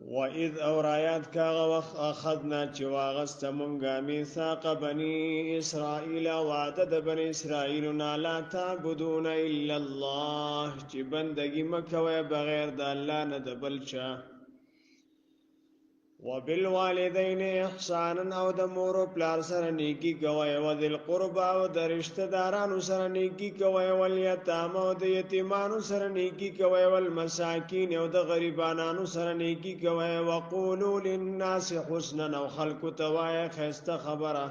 وَإِذْ أَوْرَيَاتْ كَاغَ أَخَذْنَا چِوَاغَسْتَ مُنْغَا مِيثَاقَ بَنِي إِسْرَائِيلَ وَعْدَ بَنِي إِسْرَائِيلُنَا لَا تَعْبُدُونَ إِلَّا اللَّهِ چِ بندگی مکوئے بغیر د الله نه د بل چا وبالوالدین احسانا او د مور او پلار سره نیکی کوي او د القربا او د رشتہ دارانو سره نیکی کوي او الیتام او د یتیمانو سره نیکی کوي او المساکین او د غریبانو سره نیکی کوي وقولوا للناس حسنا او خلق توای خسته خبره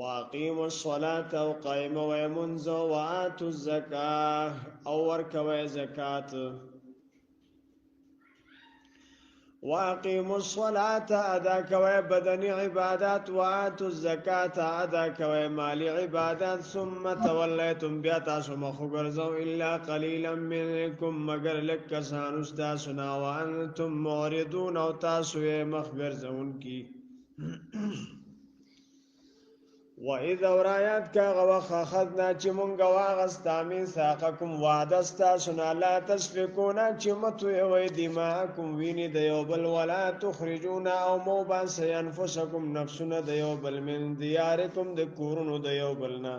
واقیموا الصلاة او قائم و منذ واتوا الزکاه او ورکوي زکات واقیموا الصلاة ادا کوي بدنی عبادت واتوا الزکات ادا کوي مالی عبادت ثم تولیتم بیا تاسو مخ ګرځو الا قليلا منکم مگر لکسان استاسنا وانتم معرضون او تاسو مخ ګرځون کی وَإِذْ أَوْرَيَاتْ كَاغَوَخَ أَخَذْنَا چِ مُنْگَ وَاغَسْتَا مِيثَاقَكُمْ وَعْدَسْتَاسُنَا لَا تَسْفِكُونَ چِ مَتُوِوَيْ دِمَاءَكُمْ وِينِ دَيَوْبَلْ وَلَا تُخْرِجُونَ أَوْ مُوبَاسَ أَنفُسَكُمْ نَفْسُنَ دَيَوْبَلْ مِنْ دِيَارِكُمْ دَكُورُنُ دَيَوْبَلْنَا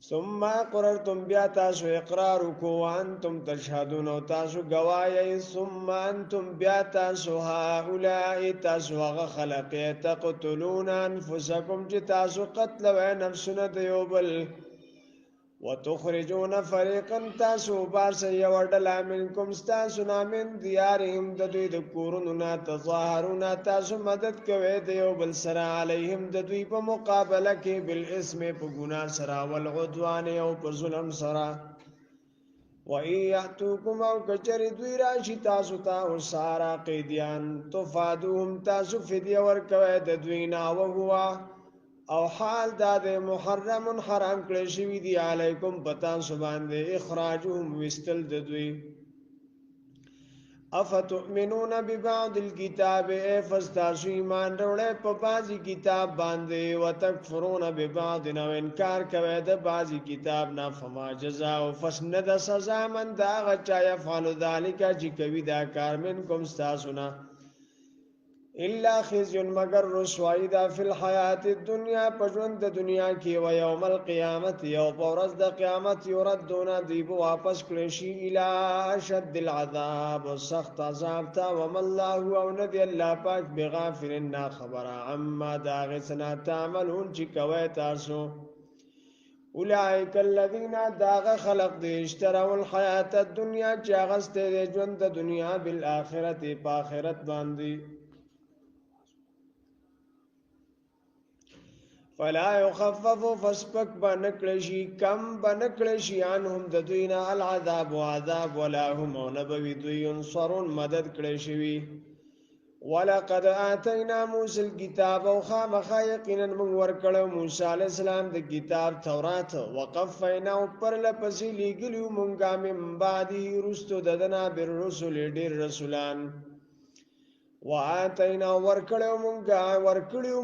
ثم قررتم بیا تاسو اقرار کو وانتم تشهدون او تاسو گواهی ثم انتم بیا تاسو هؤلاء تاسو هغه خلق تقتلون انفسکم چې تاسو قتل و نفسونه دیوبل وتخرجون فريقا تاسو بارس یوډل منکم تاسو نامن دیارهم د دوی د کورونو نه تظاهرون تاسو مدد کوي دیوبل سره علیهم د دوی په مقابله کې بالاسم په ګناه سره والعدوان او په ظلم سره وَإِيَّأْتُوكُمْ أَوْ كَچَرِ دوی راشي تاسو ته سارا قیدیان تفادوهم تاسو فدیه ورکوي د دوی نه او هو او حال داد محرم حرام کړی شوی دی علیکم پتا سو باندې اخراجهم وستل د دوی افتؤمنون ببعض الكتاب فاستاسو ایمان وروړې په بعضی کتاب باندې وتکفرون ببعض نو انکار کوي د بعضی کتاب نه فما جزاء فسند سزا من دا غچا يفعل ذلك چې کوي دا کار منکم استاسو نه الا خزي مگر رسوایی دا فی الحیات الدنیا پجوند د دنیا کې و یوم القیامت یو پورز د قیامت یردون دیب واپس کړي شي الی اشد العذاب سخت عذاب تا وم الله او ندی الله پاک بغافرنا خبر عما دا غسنا تعملون چې کوي تاسو اولئک الذین داغ خلق دی اشتروا الحیات الدنیا چې غسته د ژوند د دنیا بالآخرت په آخرت باندې فلا يخفف فسبك بنکلشی کم بنکلشی عنهم د دوینا العذاب وعذاب ولا هم نبوی دوی ينصرون مدد کلشی ولقد آتینا موسی الكتاب او خامخا یقینا من ورکړو موسی علی السلام د کتاب تورات وقفینا پر لپسې لګلیو مونږه من بعد رستو ددنا بالرسل ډیر رسولان وآتینا ورکړو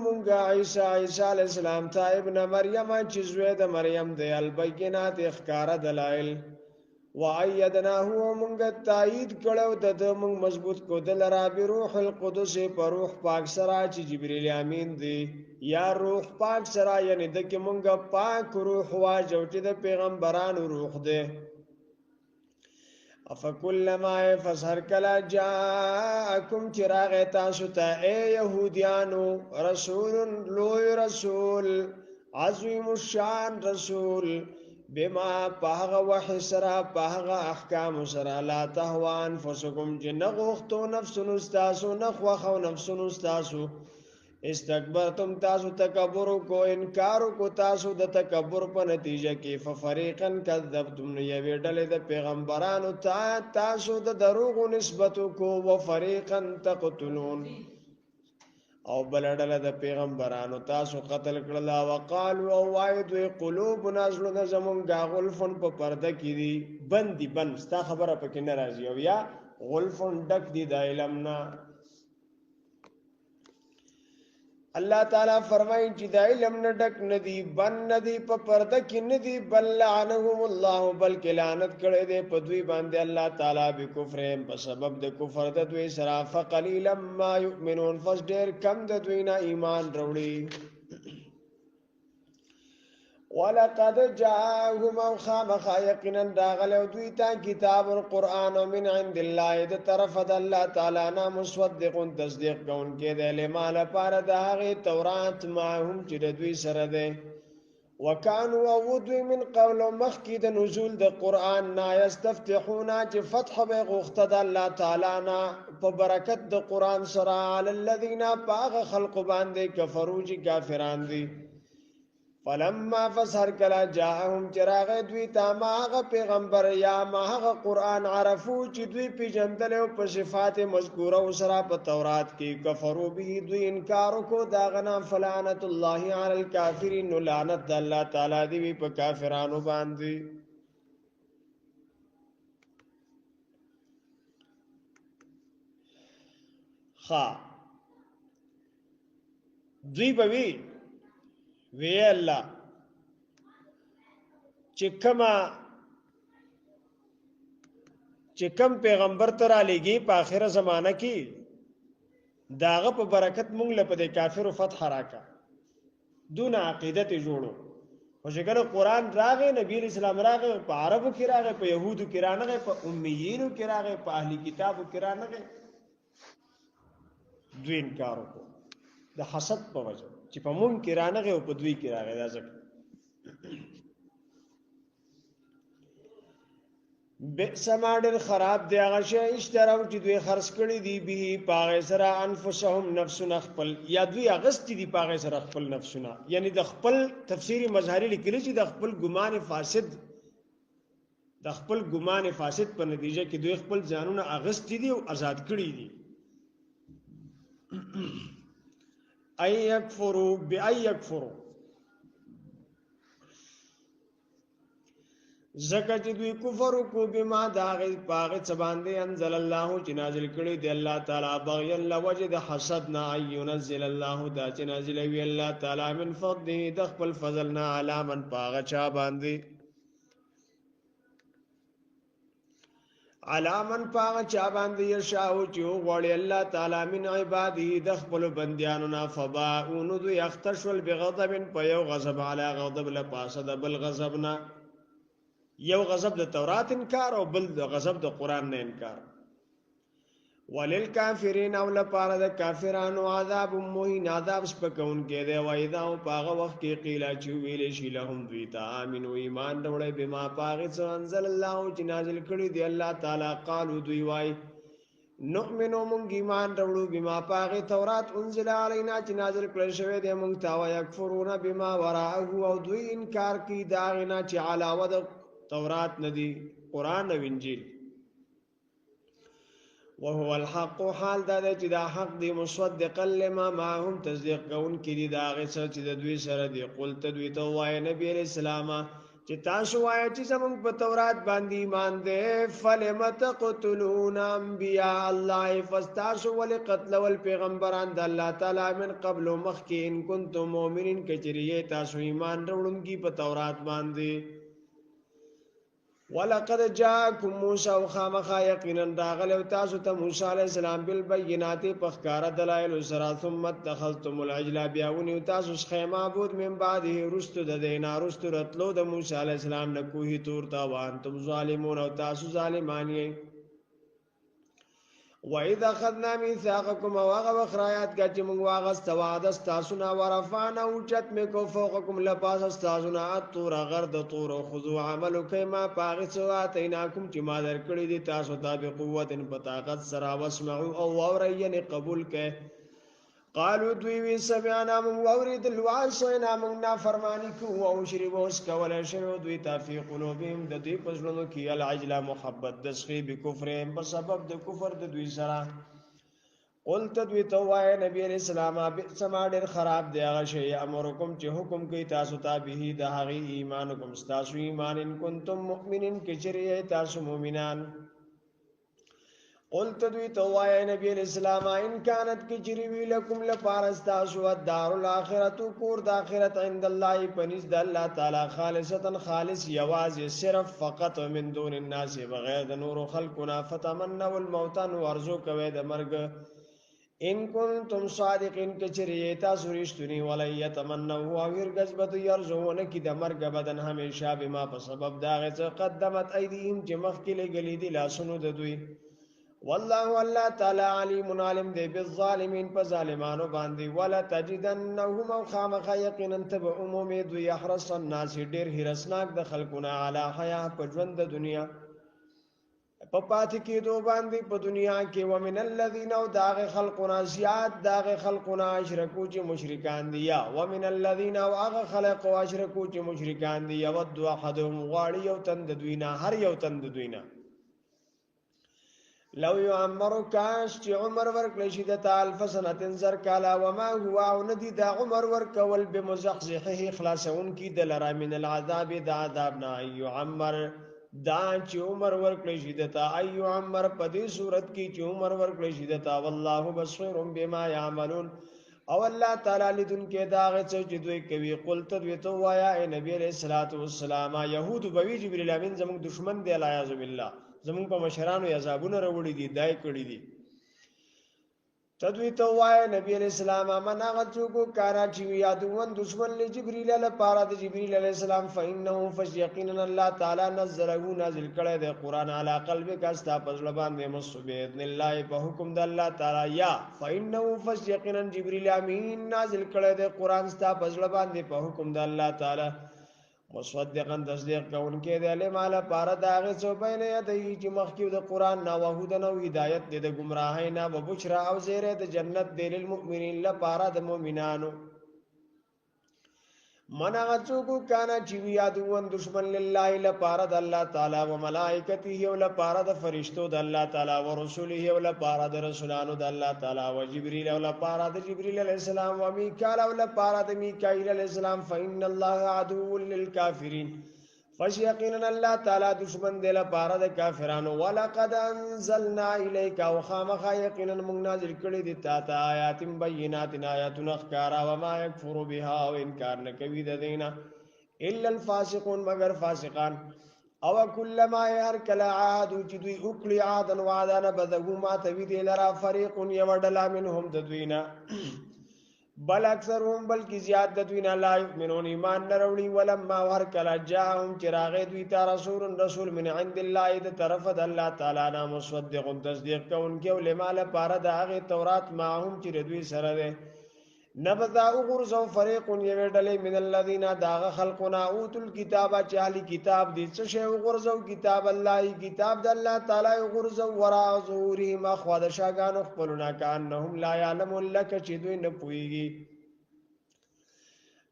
مونږه عیسی علی السلام ته ابن مریم چې زوی د مریم دی البینات اخکار دلائل وایدناه مونږه تایید کړو د مونږ مضبوط کو د لرا به روح القدس په روح پاک سره چې جبرئیل امین دی یا روح پاک سره یعنی د کې مونږه پاک روح واجو چې د پیغمبرانو روح دی افکلما فسر کلا جاءکم چراغ تاسو ته اے یهودیانو رسول لوی رسول عظیم الشان رسول بما پاغه وحی سرا پاغه احکام سرا لا تهوا انفسکم جنغختو نفس استاسو نخوخو نفس استاسو استکبرتم تاسو تکبر کو انکار کو تاسو د تکبر په نتیجه کې ففریقا کذبتم یوی ډلې د پیغمبرانو تاسو د دروغ نسبت کو وفریقا تقتلون او بل ډلې د پیغمبرانو تاسو قتل کړل او وقالو او وایذ قلوبنا زړه زمون غلفن په پرده کې دي بندي بند ستا خبره پکې ناراضي او یا غلفن ډک دي د علمنا الله تعالی فرمایي چې د علم نه ډک ندي بن ندي په پرده کې ندي بل لعنهم الله بلکې لعنت کړي دي په دوی باندې الله تعالی به کفر په سبب د کفر د دوی سره فقلیلا ما یؤمنون فس ډیر کم د دوی نه ایمان وروړي ولقد جاءهم خامخ يقينا داغلو دوی ته کتاب القرآن من عند الله د طرف د الله تعالی نه مصدق تصدیق کون کې د لما لپاره د هغه تورات معهم چې د دوی سره ده وکانو ودوی من قبل مخکې د نزول د قرآن نه یستفتحون چې فتح به غوښته د الله تعالی نه په برکت د قرآن سره علی الذین باغ خلق باندې کفروا چې کافران دي فلما فسر کلا جاءهم چراغ دوی تا ماغه پیغمبر یا ماغه قرآن عرفو چې دوی پیجندل او په صفات مذکوره او سره په تورات کې کفرو به دوی انکار کو داغنا فلعنت الله علی الکافرین لعنت الله تعالی دی په کافرانو باندې خا دوی بوي وی الله چې کم پیغمبر تر علیږي په آخره زمانہ کې داغه په برکت مونږ له په کافرو فتح راکا دون عقیدت جوړو او څنګه قرآن راغی نبی اسلام راغی په عربو کې راغی په يهودو کې راغی په امیینو کې راغی په اهلی کتابو کې راغی دوی انکار وکړو د حسد په وجه چې په مونږ کې رانغه او په دوی کې راغی دا ځکه بئس ما ډېر خراب دی هغه شی اشتراو چې دوی خرڅ کړي دي به پاغه سره انفسهم نفسونه خپل یا دوی اغست دي پاغه سره خپل نفسونه یعنی د خپل تفسیری مظهری لیکلي چې د خپل ګمان فاسد په نتیجه کې دوی خپل ځانونه اغست دي او آزاد کړي دي ای یکفروا بای یکفروا زکه چې دوی کفر کو بما داغ پاغه چباندې انزل الله چې نازل کړي دی الله تعالی بغیا لوجد حسدنا ينزل الله دا چې نازل وی الله تعالی من فضله د خپل فضلنا علامن پاغه چا باندې علامن پاغه چا باندې یشاو چې غوړي الله تعالی من عباده د خپل بندیانو نه فباؤن ذو یختشل بغضب په یو غضب علی غضب لپاسه د بل غضبنا یو غضب د تورات انکار او بل د غضب د قران نه انکار وللکافرین او لپاره د کافرانو عذاب مهین عذاب سپکون کې دی وای دا او پاغه وخت کې قیل چې ویل شي لهم دوی ته امنو ایمان وروړي بما پاغه انزل الله چې نازل کړي دی الله تعالی قالو دوی وای نؤمنو مونږ ایمان وروړو بما پاغه تورات انزل علینا چې نازل کړي شوی دی مونږ ته وای یکفرون بما وراءه او دوی انکار کوي دا نه چې علاوه د تورات ندی قرآن او انجیل وهو الحق حال دا چې دا حق دی مصدقا لما معهم تصدیق کون کړي دا هغه چې د دوی سره دی قلت دوی ته وای نبی رسول الله چې تاسو وای چې زموږ په تورات باندې ایمان دی فلم تقتلون انبیاء الله فاستاسو ولقتل والپیغمبران د الله تعالی من قبل مخکې ان کنتم مؤمنین کچریه تاسو ایمان وروړونکي په تورات باندې ولقد جاءكم موسى وخامخا يقينا داغلو تاسو ته موسی عليه السلام بالبينات پخکار دلائل سرا ثم اتخذتم العجل بیاونی تاسو خیمه معبود من بعده رستو د دینا رستو رتلو د موسی عليه السلام نه کوهی تور تا وانتم ظالمون او تاسو ظالمانی وَإِذَا أَخَذْنَا مِيثَاقَكُمْ وَغَوَخْرَيَاتْ گَچ مونږ واغست وعده تاسو نه ورفعنا اوچت می کو فوقکم لپاس تاسو نه تور غرد تور خذو عمل کما پاغه سواتیناکم چې ما درکړی دي تاسو ته به قوت په طاقت سره واسمعوا او اورین قبول ک قالوا دوی وی سمعنا من اورید الواسینا من نافرمانی کو او شربوس کول شنو دوی تفی قلوبهم د دوی پسلونو کې العجل محبت دسخی بکفرهم په سبب د کفر د دوی سره قلت دوی تو وای نبی علیہ السلام بسما ډیر خراب دی هغه شی امرکم چې حکم کوي تاسو ته به د هغه ایمان کوم تاسو ایمان ان کنتم مؤمنین کچری تاسو مؤمنان قلت دوی توای نبی الاسلام ان كانت کجری لكم لپارستا شو الدار الاخرت کور د اخرت عند الله پنځ د الله تعالی خالصتا خالص یواز صرف فقط من دون الناس بغیر د نور خلقنا فتمنوا الموت ورزو کوي د مرګ ان کنتم صادقین کچری تاسو رښتونی ولای یتمنوا او هرگز يرزون کی د مرګ بدن همیشه بما په سبب داغه څه قدمت ایدیهم چې مخکې لګلی دي لاسونو د دوی والله الله تعالی علیم عالم دی بالظالمین په ظالمانو باندې ولا تجدنهم خامخ یقینا تب عموم دوی احرص الناس ډیر هرسناک د خلقونه علی حیا په ژوند د دنیا په پاتې کېدو باندې په دنیا کې ومن الذین او داغ خلقنا زیاد داغ خلقنا اشرکو چې مشرکان دي یا ومن الذین او هغه خلق او اشرکو چې مشرکان دي یود احدهم غواړي یو تند دوینا هر یو تند دوینا لو يعمر کاش چې عمر ورکړي شي د الف سنه زر کالا وما هو او ندي د عمر ورکول بمزحزحه خلاصون کی د لرا من العذاب د عذاب نه يعمر دا چې عمر ورکړي شي د عمر په دې صورت کې چې عمر ورکړي شي د والله بصير بما يعملون او الله تعالی لیدون کې دا غڅ چې دوی کوي قلت دوی ته وایا اے نبی عليه الصلاه والسلام يهود بوي جبريل امين زموږ دشمن دی لا يعذ بالله زمون په مشرانو عذابونه وروړي دي دای کړي دي تدوی ته وای نبی علیہ السلام امن هغه څوک کارا چې یادون دشمن له جبرئیل له پاره د جبرئیل علیہ السلام فإنه فیقینا الله تعالی نزله نازل کړي د قران علی قلبک استا پزړه باندې مصبیت الله په حکم د الله تعالی یا فإنه فیقینا جبرئیل امین نازل کړي د قران استا پزړه باندې په حکم د الله تعالی مصدقا تصدیق کوونکې د علم علی پاره داغه څو بین یدی چې مخکې د قران نو وهدن او هدایت د گمراهی نه او بشرا او زیره د جنت د للمؤمنین لپاره د مؤمنانو منغه څوک کانا چې یادون دشمن لله لپاره د الله تعالی او ملائکته او لپاره د فرشتو د الله تعالی او رسوله او لپاره د رسولانو د الله تعالی او جبرئیل او لپاره د جبرئیل علیہ السلام او میکائیل او لپاره د میکائیل علیہ السلام فإن الله عدو للکافرین فشیقینا الله تعالی دشمن دی لپاره د کافرانو ولقد انزلنا الیک او خامخ یقینا موږ نازل کړي دي تا آیات بینات آیاتنا خکارا و ما یکفر بها او انکار نکوي د دینه الا الفاسقون مگر فاسقان او کلما هر کلا عاد چې دوی وکړي عادن وعدان بدغه ما توی دی لرا فریق یوډلا منهم د دوینا بل اکثرهم بلکی زیاد د دوی نه لا یؤمنون ایمان نه وروړي ولما ور کلا جاءهم چراغ دوی ته رسول من عند الله د طرف د الله تعالی نه مصدق تصدیق کوونکی او لمال پاره د هغه تورات معهم چې دوی سره ده نبذا غرزو فریق یوډلې من الذين داغ خلقنا اوتل کتابه چالي کتاب دي څه شی غرزو کتاب الله کتاب د الله تعالی غرزو ورا ظهورهم اخواد شاګانو خپلنا کانهم لا يعلمون لك چې دوی نه پويږي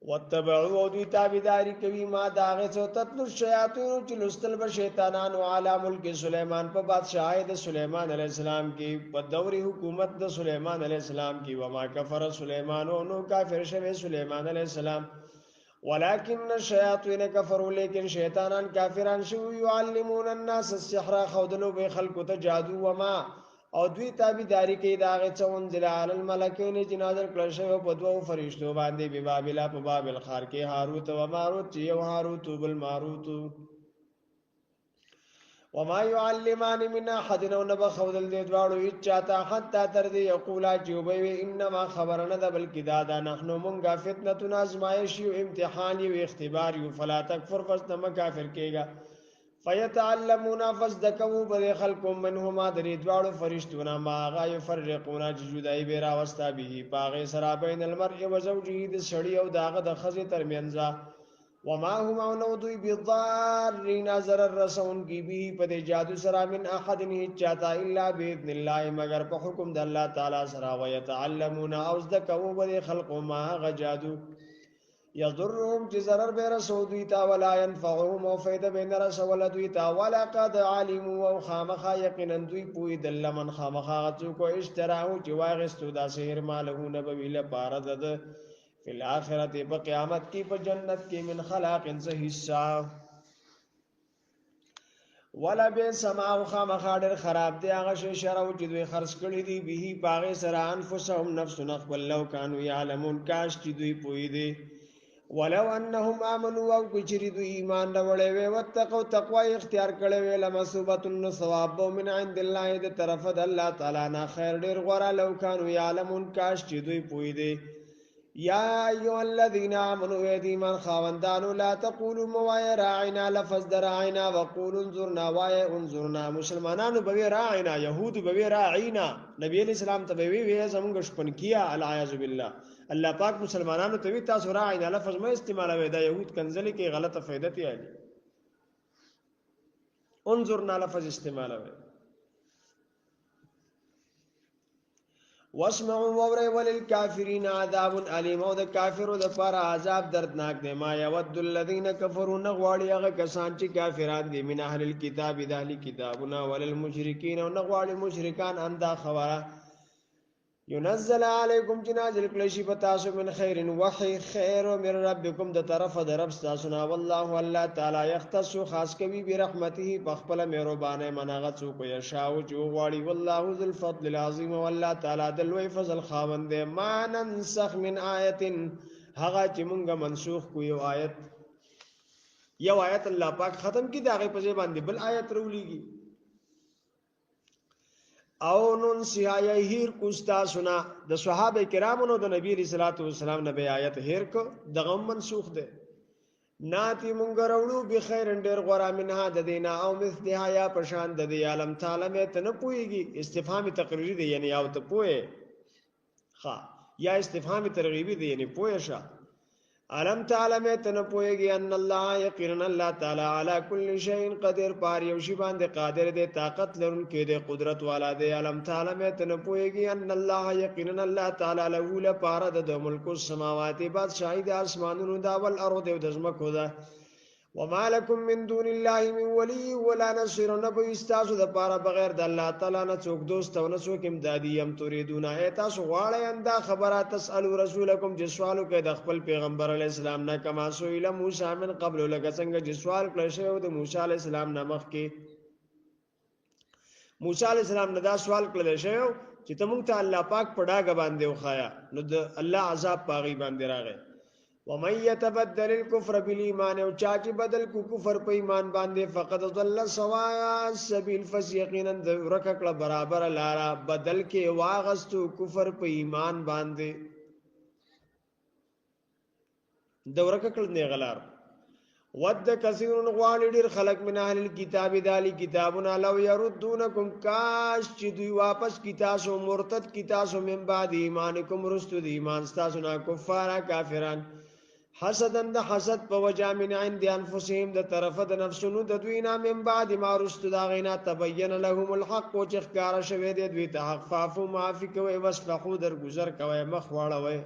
واتبعوا او دوی تابعداري کوي ما داغه څو تطلو شیاطین چې لستل به شیطانانو علی ملک سليمان په بادشاہي د سليمان عليه السلام کې په دوري حکومت د سليمان عليه السلام کې وما کفر سليمان او نو کافر شوی سليمان عليه السلام ولكن الشياطين كفروا لیکن شیطانان کافران شو يعلمون الناس السحر خودلو به خلق ته جادو وما او دوی تابعداري کوي داغه څون ذل علی الملکین جنازر کلشه په دوو فرشتو باندې په بابل په بابل خار کې هاروت و ماروت چې یو هاروت بل ماروت وما يعلمان من احد نبا خودل دې دواړو اچاته حتا تر دې یقولا جوبوي انما خبرنا ده بلکې دا نحنو مونږه فتنه ازمایش یو امتحان یو اختبار یو فلا تکفر فاستم کافر کېګا فیتعلمون فصدقوا بل خلقهم منهما درې دواړو فرشتونه ما غا يفرقون جدای به راوستا به پاغه سرا بین المرء وزوجه د سړی او داغه د خزه ترمنځ وما هم نو دوی بضارین ضرر رسون کی به په جادو سرا من احد نه چاته الا باذن الله مگر په حکم د الله تعالی سرا ويتعلمون اوزدقوا بل خلقهم ما غ جادو یضرهم چې ضرر به رسول دوی تا ولا ينفعهم او فائدہ به نه رسول دوی تا ولا قد علموا او خامخا یقینا دوی پوی دل من خامخا څوک اشتراو چې واغستو دا سحر مالهونه به ویله پاره ده فی الاخرت په قیامت کې په جنت کې من خلاق انس حصہ ولا به سماع خامخاډر خراب دی هغه شی شرعو چې دوی خرڅ کړی دی به باغ سره انفسهم نفسنا ولو كانوا يعلمون کاش چې دوی پوي دي ولو انهم امنوا او کچری دوی ایمان راوړې وي وتقوا تقوا اختیار کړې وي لمثوبه ثواب من عند الله دې طرف د الله تعالی نه خیر ډیر غوړه لو كانوا يعلمون کاش چې دوی پوي دي یا ایو الذین آمنوا ایمان خاوندانو لا تقولوا موایا راعنا لفظ دراعنا وقولوا انظرنا وایا انظرنا مسلمانانو بوی راعنا یهود بوی راعینا نبی علیہ السلام ته بوی وی زمونږ شپن کیا العیاذ بالله الله پاک مسلمانانو ته وی تاسو راعنا لفظ ما استعمالوي دا یهود کنزلی کې غلطه فائدہ تی علی انظرنا لفظ استعمالوي واسمعوا ووري وللكافرين عذاب اليم او د کافرو د پر عذاب دردناک دی ما يود الذين كفروا نغواړي هغه کسان چې کافران دي من اهل الكتاب د اهل کتابنا وللمشركين او نغواړي مشرکان اندا خبره ينزل عليكم جنازل کلشی پتاسو من خير وحي خير من ربكم د طرف د رب تاسو نا والله الله تعالی يختص خاص کوي برحمته بخپل مهربانه مناغه څوک یشاو جو غواړي والله ذو الفضل العظیم والله تعالی د لوی فضل خاوند ما ننسخ من آیه هغه چې مونږه منسوخ کو یو آیت الله پاک ختم کی داغه په ځای باندې بل آیت رولېږي او نن سیایا هیر کوستا سنا د صحابه کرامو نو د نبی رسول الله والسلام نبی آیت هیر کو دغه منسوخ ده ناتی مونږ راوړو به خیر ډیر غورا منها د دینا او مثلها یا پشان د دی عالم تعالی مې ته نه پويږي استفهام تقریری دی یعنی او ته پوي ها یا استفهام ترغیبی دی یعنی پوي شه علم تعالی میں تن پوئے ان اللہ یقینا اللہ تعالی علی کل شیء قدیر پار یو شی باندې قادر دے طاقت لرون کې دے قدرت والا دے علم تعالی میں تن پوئے ان اللہ یقینا اللہ تعالی له له پار د ملک السماوات بادشاہی د اسمانونو دا ول ارض د زمکو دا وما لكم من دون الله من ولي ولا نصير نبي استاسو د پاره بغیر د الله تعالی نه څوک دوست او نه څوک امدادي يم تريدون ایتاسو غواړی اندا خبره تسالو رسولکم چې سوالو کې د خپل پیغمبر علی السلام نه کما سویل موسی من قبل لکه څنګه چې سوال کړی شو د موسی علی السلام نه مخکې موسی علی السلام نه دا سوال کړل شو چې ته مونږ ته الله پاک پډاګ باندې وخایا نو د الله عذاب پاغي باندې راغی ومن يتبدل الكفر بالايمان او چاچ بدل کو کفر په ایمان باندې فقد ضل سواء السبيل فسيقينا ورککړه برابر لارا بدل کې واغستو کفر په ایمان باندې د ورککړه نه غلار ود کثیر غوال ډیر خلق من اهل الكتاب دالی کتابنا لو يردونکم کاش چې دوی واپس کتاسو مرتد کتاسو من بعد ایمانکم رستو دی ایمان تاسو نه کفار کافران حسدن د حسد په وجا من عند انفسهم د طرف د نفسونو د دوی نه من بعد ما رستو دا غینا تبین لهم الحق او چې ښکارا شوی دی دوی ته حق فافو معافی کوي واسفحوا در گذر کوي مخ واړوي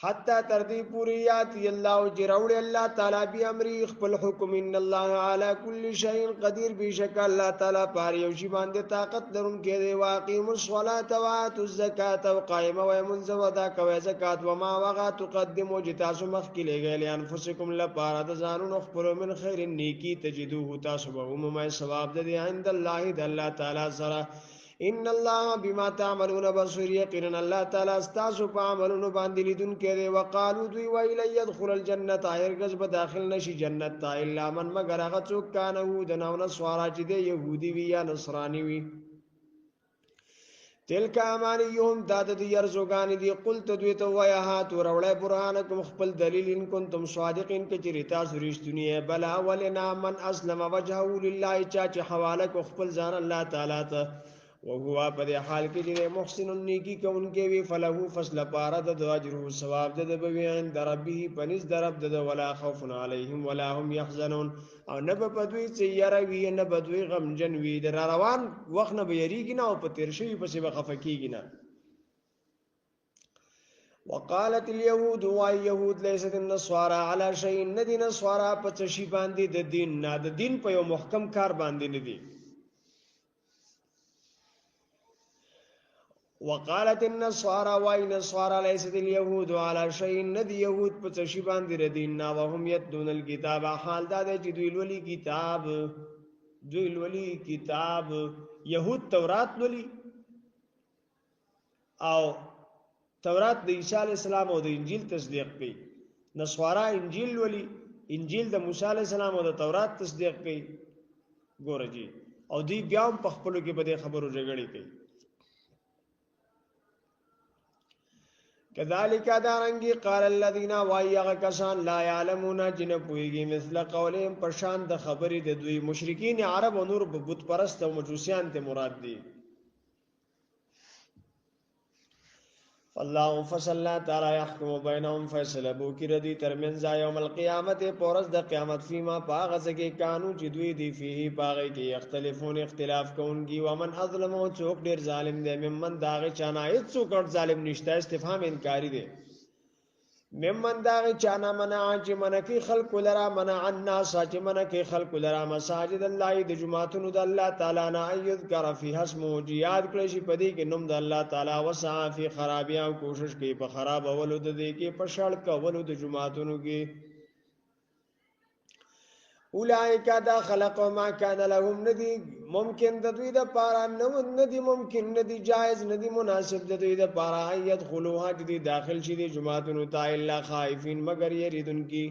حتی تردی پوریات الله جراول الله تعالی بی امری خپل حکم ان الله علی کل شیء قدیر بشک الله تعالی پر یو شی باندې طاقت درون کې دی واقیم الصلاه و اتوا الزکات و قائم و منذ ودا کوي زکات و ما وغا تقدموا جتاسو مخ کې لګل انفسکم لپاره د ځانونو خپل من خیر نیکی تجدوه تاسو به عموما ثواب د عند الله د الله تعالی سره ان الله بما تعملون بصير يقينا الله تعالی استاسو په عملونو باندې لیدون کړي وقالو دوی ویل يدخل الجنه هرگز به داخل نشي جنت ته الا من مگر هغه څوک کانه د نو سوارا چې دی يهودي وي یا نصراني وي تلک امانیهم داد دی ارزوګان دی قلت دوی ته ویا هات وروړی برهانکم خپل دلیل ان کنتم صادقین کچری تاسو رښتونی بلا ولنا من اسلم وجهه لله چا حواله کو خپل ځان الله تعالی ته وهو پر حال کې چې محسن نیکی کوونکې وی فله فصل پاره د اجر او ثواب د بوي عند ربه پنځ درب د ولا خوف علیهم ولا هم يحزنون او نه په دوی چې یاروي نه په دوی غمجن وي د روان وخت نه بیریږي نه او په تیر شوی پسې بخفکیږي نه وقالت اليهود واليهود ليست النصارى على شيء ندين النصارى په شی باندې د دین نه د دین په یو محکم کار باندې نه دي وقالت النصارى وإن النصارى ليست اليهود على شيء ندي يهود پتشی باندې ردینا وهم يتلون الكتاب حال دا چې دوی لولي کتاب يهود تورات لولي او تورات د عیسی علی السلام او د انجیل تصدیق کوي نصارا انجیل لولي انجیل د موسی علی السلام او د تورات تصدیق کوي ګورجی او دی بیا هم په خپلو کې بده خبرو جګړې کوي كذلك دارنگی قال الذين وایغ کسان لا يعلمون جن پویږي مثل قولهم پرشان د خبرې د دوی مشرکین عرب او نور بت پرست او مجوسیان ته مراد دي الله فصلنا تعالی يحكم بينهم فیصله بو کی ردی ترمنځ یوم القیامت پورز د قیامت فيما پاغه کې قانون چې دوی دی فيه پاغه کې اختلافون اختلاف کوونکی ومن اظلم او څوک ډیر ظالم دی ممن داغه چانه څوک ظالم نشته استفهام انکاری دی ممن داغه چانا منع چې منکی خلق لرا منع الناس چې منکی خلق لرا مساجد الله د جمعتونو د الله تعالی نه یذکر فیها اسمه یاد کړی شي پدې کې نوم د الله تعالی وسع فی خرابیا کوشش کوي په خراب اولو د دې کې په شړک اولو د جمعتونو کې اولئک دا خلق ما کان لهم ندی ممکن د دوی د پارا ندی ممکن ندی جائز ندی مناسب د دوی د پارا يدخلوها دي داخل شي د جماعتونو تا الا خائفین مگر یریدن کی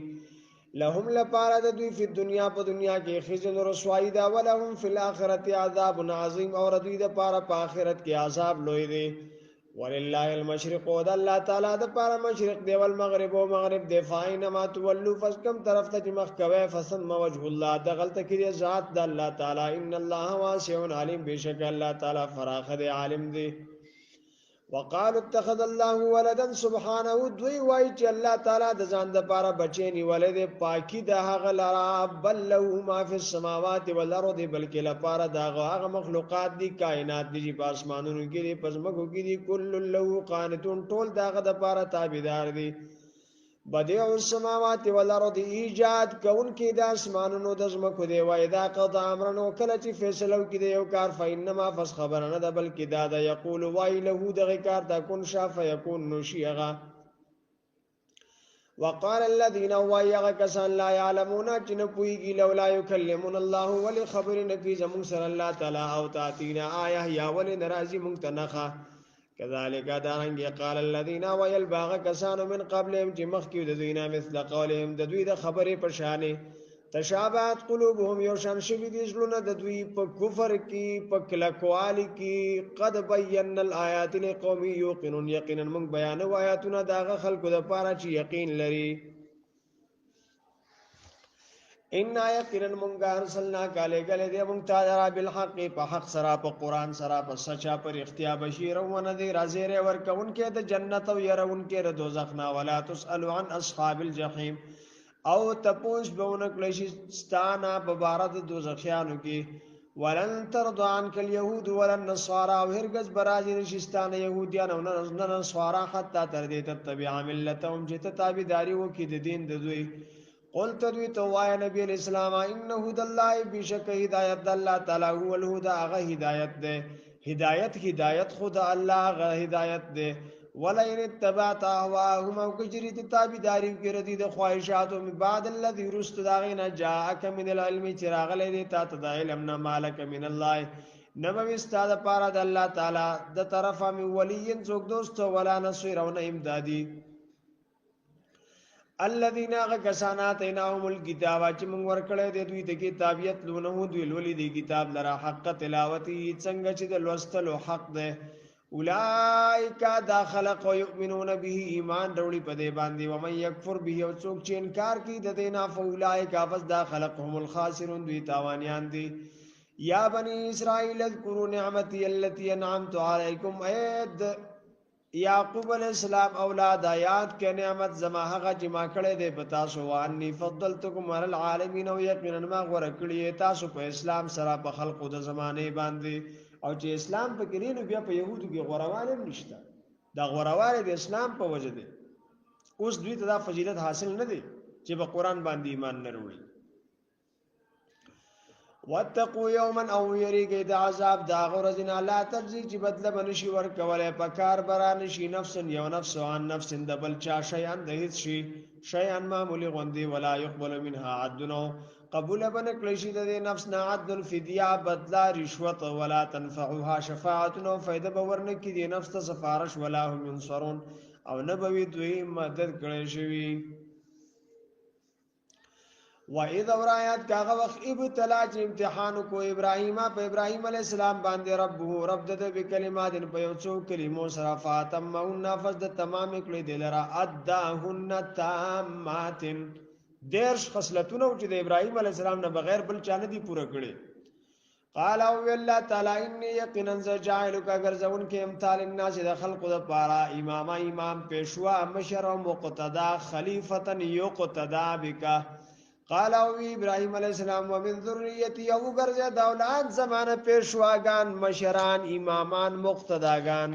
لهم لپارا د دوی په دنیا کې خزي او رسوایی دا ولهم فی الاخرته عذاب عظیم اور دوی د پارا په آخرت کې عذاب لوی دی ولله المشرق ود الله تعالی د پاره مشرق دی ول مغرب او مغرب دی فاینما تولوا فسکم طرف ته مخ کوي فسم وجه الله د غلطه کې ذات د الله تعالی ان الله واسع علیم بشک الله تعالی فراخ دی عالم دی وقالوا اتخذ الله ولدا سبحانه دوی وای چې الله تعالی د ځان د پاره بچی نی ولید پاکی د هغه لرا بل له ما فی السماوات والارض بلکې لپاره د هغه مخلوقات دی کائنات دی په اسمانونو کې دی پزمکو کې دی کل له قانتون ټول دغه د پاره تابعدار دی بدیع السماوات والارض ایجاد کون کې د اسمانونو د زمکو دی وای دا قضا امرن وکله چې فیصلو کې دی یو کار فینما فس خبرنه ده بلکې دا د یقول وای له دغه کار دا کون شاف یکون نشیغه وقال الذين وایغ کسان لا يعلمون جن پویږي لولا يكلمون الله ول خبر نبی زمون سره الله تعالی او تاتینا آیه یا ول ناراضی مونږ تنخه كذلك دارنګ قال الذين ويلباغ كسان من قبلهم چې مخکې د دوی نه مثل قولهم د دوی د خبرې پر شانې تشابهت قلوبهم یوشان شوی دي زړونه د دوی په کفر کې په کلکوالي کې قد بينا الآيات لقوم يوقنون یقینا موږ بیانو آیاتونه داغه خلکو د پاره چې یقین لري ان یقینا مونږ ارسلنا کاله گله دی مونږ تعالی بالحق په حق سره په قران سره په سچا پر اختیا بشیر و نذیر ازیر ورکون کې د جنت او يرون کې د دوزخ نه ولا تسالوا عن اصحاب الجحیم او تپوش بهونه کلشي ستانا په بارد دوزخیانو کې ولن ترضى عنك اليهود ولا النصارى وهرگز براجي نشستان يهوديان او نصارى حتى تر دې تتبع ملتهم چې تابعداري وکړي د دین د دوی قلت دوی تو وای نبی علیہ السلام انه هدى الله بشک هدایت الله تعالی هو الهدى هغه هدایت ده هدایت خدا الله هغه هدایت ده ولئن اتبعت اهواهم او کجری تابعداری کړی د خواهشاتو من بعد الذي رست داغینا جاءك من العلم چراغ لري تا تدعلم نه مالک من الله نبوي استاد پارا د الله تعالی د طرفه من ولي زوګ دوست ولا نصير او نه امدادي الذين غسانات انهم الكتاب چې موږ ورکړې د دوی د کتابیت لونه دوی لولي د کتاب لرا حق تلاوتي څنګه چې د لوستلو حق ده اولئک داخلق ويؤمنون به ایمان وروړي په دې باندې و من یکفر به او څوک چې انکار کوي د دینه فاولئک فز داخلقهم الخاسرون دوی تاوانیان دي یا بنی اسرائیل اذكروا نعمتي التي انعمت عليكم اید یعقوب علیہ السلام اولاد آیات کې نعمت زما هغه چې ما کړې ده پتا سو وانی فضلتکم علی العالمین او یقینا ما غوړه کړې تاسو په اسلام سره په خلقو د زمانه باندې او چې اسلام په کې نو بیا په يهودو کې غوړواله نشته دا غوړواله د اسلام په وجه ده اوس دوی ته دا فضیلت حاصل نه دي چې په قران باندې ایمان نه وروړي واتقوا یوما او یریږي د عذاب دا غرزنا لا تجزي چې بدله بنشي ورکولې پکار بران شي نفس یو نفس عن نفس د بل چا شیئا د هیڅ شي شیئا معمولی غوندي ولا يقبل منها عدل قبول بن کلشي د نفس نه عدل فدیه بدلا رشوت ولا تنفعها شفاعت نو فائدہ باور نه کی د نفس ته سفارش ولا هم ينصرون او نبوي دوی مدد کړي شوی و اذا ورایات کاغه وخت ابتلا چې امتحان کو ابراهیم په ابراهیم علی السلام باندې رب د بکلمات په یو څو کلمو سره فاطمه نفذ د تمام کړي دلرا اداهن تامات دیرش خصلتونه چې د ابراهیم علی السلام نه بغیر بل چانه دي پوره کړي قال او الله تعالی انی یقینا جاعلک اگر زون کې امثال الناس د خلق د پارا امام پیشوا مشر او مقتدا خلیفتا یقتدا بک قال او ابراهيم عليه السلام ومن ذريتي او غرزه د اولاد زمانه پیشواگان مشران امامان مقتداگان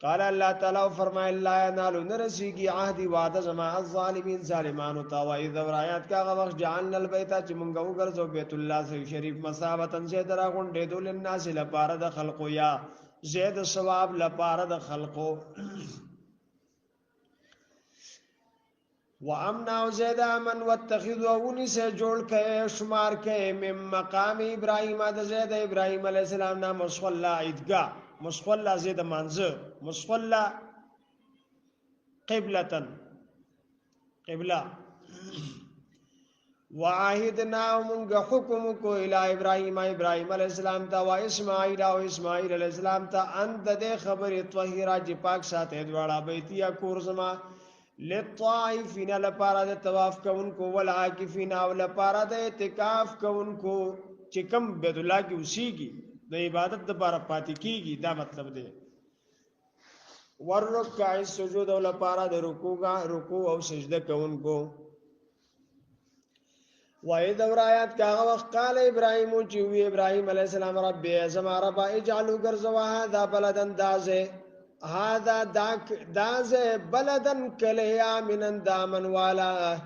قال الله تعالی فرمای لا ينال نرسیږي عهد وعده زما الظالمین ظالمانو تا وای د آیات کا وخت جعلنا البيت چې مونږ وګرځو بیت الله شریف مثابتن زه درا غونډې دول الناس لپاره د خلقو یا زید ثواب لپاره د خلقو وامنا وزید امن واتخذوا ونس جوړ کئ شمار کئ مم مقام ابراهیم د زید ابراهیم علی السلام نام مصلی عیدگاه مصلی زید منزه مصلی قبلتن قبله وعهدنا من حكم کو الى ابراهیم علیہ السلام تا و اسماعیل علیہ السلام تا انت دے خبر طاهرہ جی پاک ساتھ دواړه بیتیا کورزما للطائفین لپاره د طواف کوونکو والعاکفین او لپاره د اعتکاف کوونکو چې کوم بیت الله کې اوسېږي د عبادت لپاره پاتې کیږي دا مطلب دی ورکع السجود او لپاره د رکوع او سجده کوونکو وای د آیات کاغه وخت قال ابراهیم چې وی ابراهیم علیه السلام رب زما رب اجعلوا غرزوا هذا بلدن دازه هذا دازه بلدن کلیا من دامن والا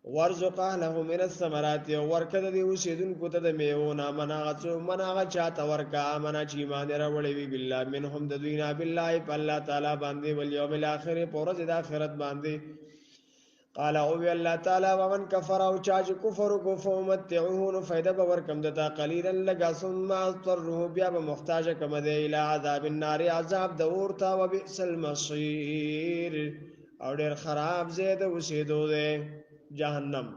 ورزق اهله من الثمرات ورکد دی وسیدونکو ته د میوونه مناغه چاته ورکا منا چې ایمان راوړی وی بالله منهم د دوینا بالله په الله تعالی باندې ول یوم الاخر پورز د اخرت باندې قال او الله تعالی ومن كفر او چاج کفر کو فمتعوه فیدا باور کم دتا قلیلا لگا ثم اضطره بیا به محتاج کم دی الى عذاب النار عذاب د اورتا وبئس المصير او ډیر خراب زید وسیدو دی جهنم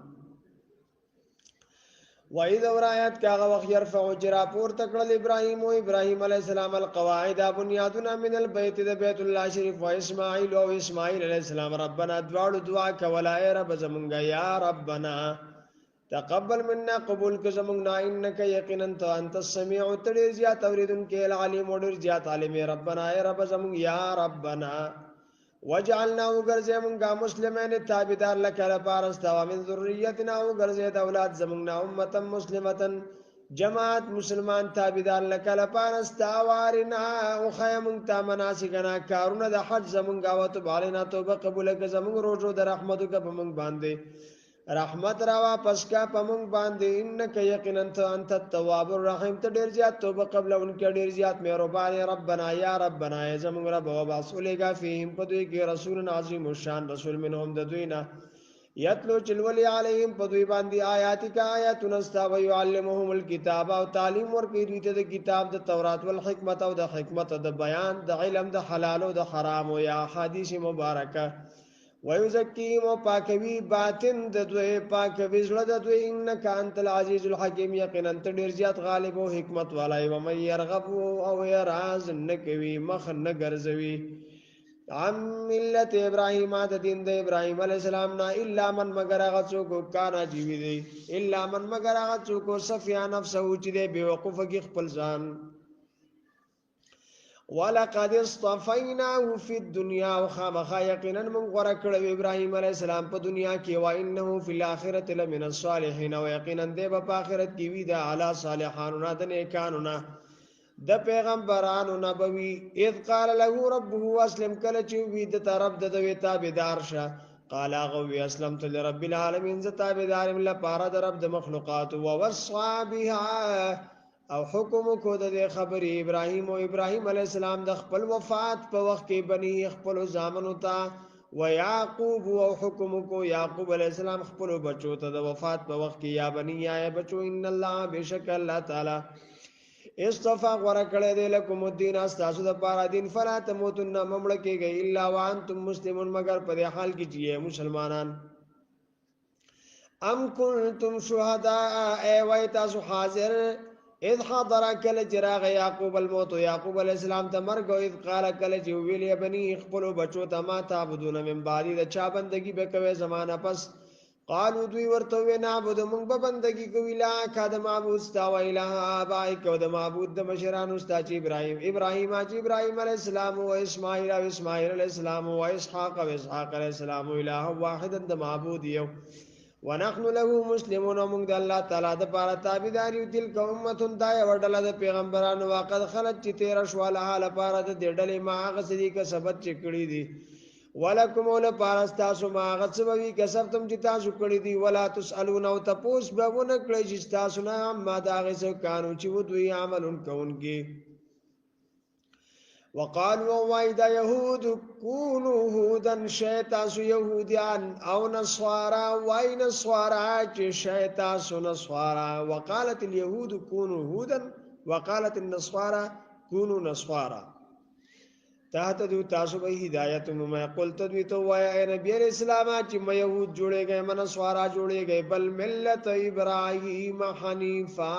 وَإِذَ ورایت کاغه وخت يرفع جرا پور تکړل ابراهيم او ابراهيم عليه السلام القواعد بنيادنا من البيت د بیت الله شریف و اسماعیل او اسماعیل عليه السلام ربنا دعوا دعا کولا اے رب زمونږه یا ربنا تقبل منا قبول ک زمونږه انک یقینا انت السميع تدیر زیات اوریدونکې العلیم او ډیر زیات عالم ربنا اے رب زمونږ یا ربنا وجعلنا وغرزه مونږه مسلمان تابعدار لکه لپارستا ومن ذریتنا وغرزه د اولاد زمونږه امه مسلمه جماعت مسلمان تابعدار لکه لپارستا وارنا او خیمون تا مناسکنا کارونه د حج زمونږه وته بالنا توبه قبول ک زمونږ روزو د رحمتو ک پمنګ باندې رحمت را واپس کا پمنګ باندې انک یقینا انت التواب الرحیم ته ډیر زیات توبه قبل انکه ډیر زیات مهربان ربنا یا ربنا زمونږ رب او رسولګه فیهم په دوی کې رسول عظیم الشان رسول منهم د دوینا یتلو چلولی علیهم په دوی باندې آیاتک آیاتنا استا و يعلمهم الكتاب او تعلیم ورکړي دوی ته د کتاب د تورات او حکمت او د حکمت د بیان د علم د حلال او د حرام او یا حدیث مبارکه ويزكيهم پاکوي باطن د دوی پاکوي زړه د دوی انک انت العزیز الحکیم یقینا ته ډیر زیات غالب او حکمت والا او مې يرغب او يراز نکوي مخ نه ګرځوي عن ملت ابراهیم د دین د ابراهیم علی السلام نه الا من مگر هغه څوک کانا جیوی دی الا من مگر هغه څوک صفیا نفسه چې دی بیوقوف کی خپل ځان ولقد اصطفيناه في الدنيا وخامخا یقینا من غره کړو ابراهيم عليه السلام په دنیا کې و انه في الاخره لمن الصالحين ويقينا دې په آخرت کې وی دا اعلی صالحانو نه د نیکانو نه د پیغمبرانو نبوي اذ قال له ربه اسلم کله چې وی د طرف د دوی تابعدار شه قال غوي اسلمت لرب العالمين زتابدار من لپاره د رب د مخلوقات او وصى بها او حکم کو د خبر ابراهيم او ابراهيم عليه السلام د خپل وفات په وخت کې بني خپل زامنو ته ويعقوب او حکم کو يعقوب عليه السلام خپل بچو ته د وفات په وخت کې یا بني یا بچو ان الله بشک الله تعالی استفا غره کړه دې لکم الدین استاسو د پاره دین فلا تموتن ممړ کېږي الا وانتم مسلمون مگر په حال کې چې مسلمانان ام کنتم شهداء ای وای تاسو حاضر اذ حضر کل جراغ یعقوب الموت یعقوب علیہ السلام ته مرګ او اذ قال کل چې ویل بني خپل بچو ته ما تعبدون من بعد د چا بندگی به کوي زمانہ پس قالو دوی ورته وینا عبد مونږ به بندگی کوي لا کاد معبود ستا و اله ابای کو د معبود د مشران استا چې ابراهیم علیہ السلام او اسماعیل علیہ السلام او اسحاق علیہ السلام اله واحد د معبود یو ونحن له مسلمون موږ د الله تعالی د پاره تابعدار یو تل قومه دای وړل د پیغمبرانو واقع خلک چې 13 شواله حاله پاره د ډلې ما هغه سدي کا سبت چکړی دي ولکم ول پارستاسو ما هغه سبوي کسبتم چې تاسو کړی دي ولا تسالون او تپوس به ونه کړی چې تاسو نه ما دا غسه کانو چې ودوی عملون کوونکی وقالوا وايدا يهود كونوا هودا شيطان يهوديان او نصارى واي نصارى شيطان نصارى وقالت اليهود كونوا هودا وقالت النصارى كونوا نصارى تحت دو تاسو به هدایت ما قلت دوی تو واي نبی عليه السلام چې ما يهود جوړے گئے من نصارى جوړے گئے بل ملت ابراهيم حنيفا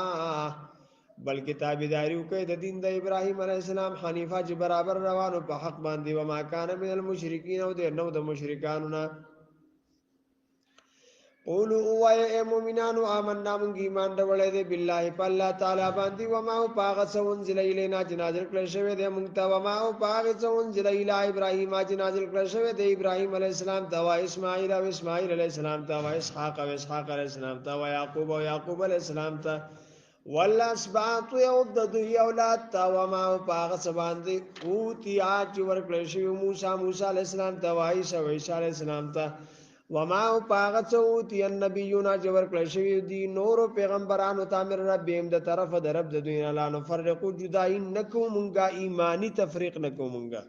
بلکې تابعداري وکړي د دین د ابراهيم عليه السلام حنیفه چې برابر روانو په حق باندې و ما کان من المشرکین او د نو د مشرکانو نه قولوا وای مومنانو آمنا من ایمان راوړل دي بالله په الله تعالی باندې و ما او پاغه څون ځل الینا جنازل کړه شوی د مونږ ته و ما او پاغه څون ځل الی ابراهیم جنازل کړه شوی د ابراهیم علیه السلام ته و اسماعیل علیه السلام ته و اسحاق علیه السلام ته و یعقوب علیه السلام ته والاسباط یود دوی اولاد تا وما پاغ سباندی اوتی آج ورکل شوی موسی علیہ السلام تا وعیسیٰ علیہ السلام تا وما پاغ اوتی النبیون آج ورکل شوی دی نور پیغمبرانو تامر ربیم دا طرف دا رب دا دوینا لا نفرقو جدائی نکو منگا ایمانی تفریق نکو منگا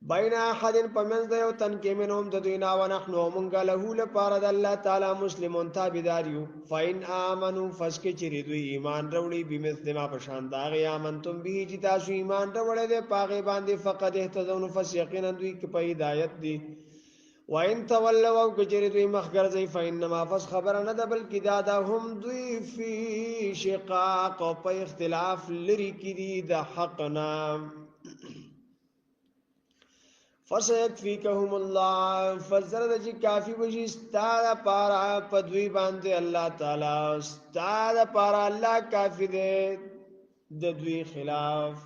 بین احدن پمنز دیو تن کې منهم د دوینا و نحنو مونږه له لپاره د الله تعالی مسلمون تابعداریو فین امنو فسک چری دوی ایمان وروړي بمثل ما پشان دا غي امنتم به چې تاسو ایمان وروړي د پاغه باندې فقط اهتدون فسیقین دوی کې په هدایت دي وان تولوا او کچری دوی مخګر زي فینما فس خبر نه د بلکې دا هم دوی فی شقاق او په اختلاف لري کې دي د حق نام فسيكفيكهم الله فزرد جی کافی وجی استاد پارا پدوی باندې الله تعالی استاد پارا الله کافی دے د دوی خلاف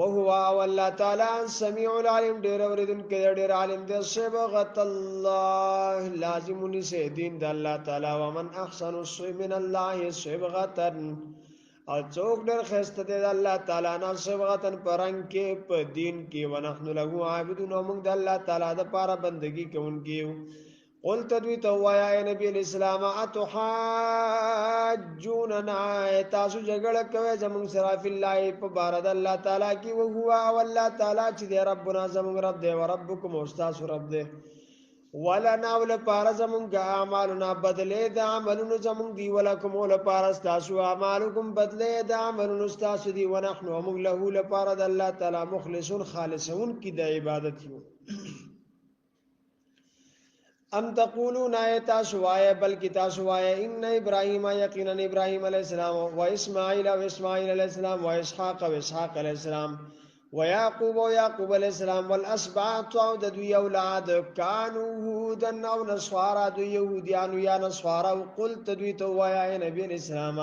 وهو والله تعالی سميع العليم ډیر اوریدن کې ډیر عالم دی صبغت الله لازم نسی دین د الله تعالی ومن احسن من الله صبغتا او څوک ډېر خسته دی الله تعالی نه صبغتن پرنګ کې په دین کې ونحن له عابدون موږ د الله تعالی د پاره بندگی کوونکیو قل تدوی تو یا نبی الاسلام اتحاجوننا تاسو جګړه کوي زمون سره فی الله په بار د الله تعالی کې او هو او الله تعالی چې دی ربنا زمون رب دی او ربکم استاذ رب دی ولنا ول پارا زمونږ اعمالنا بدلې د عملونو زمونږ دی ولکم ول پارا تاسو اعمالکم بدلې د عملونو تاسو دی ونحنو موږ له ول پارا د الله تعالی مخلصون خالصون کی د عبادت یو ام تقولون ایتا شوای بلکی تاسو وای ان ابراهیم یقینا ابراهیم علیہ السلام و اسماعیل علیہ السلام و اسحاق علیہ السلام ويعقوب علیہ السلام والاسباط او د دوی اولاد كانوا هودا او نصارى دو يهوديان یا نصارى قلت دوی تو یا نبی الاسلام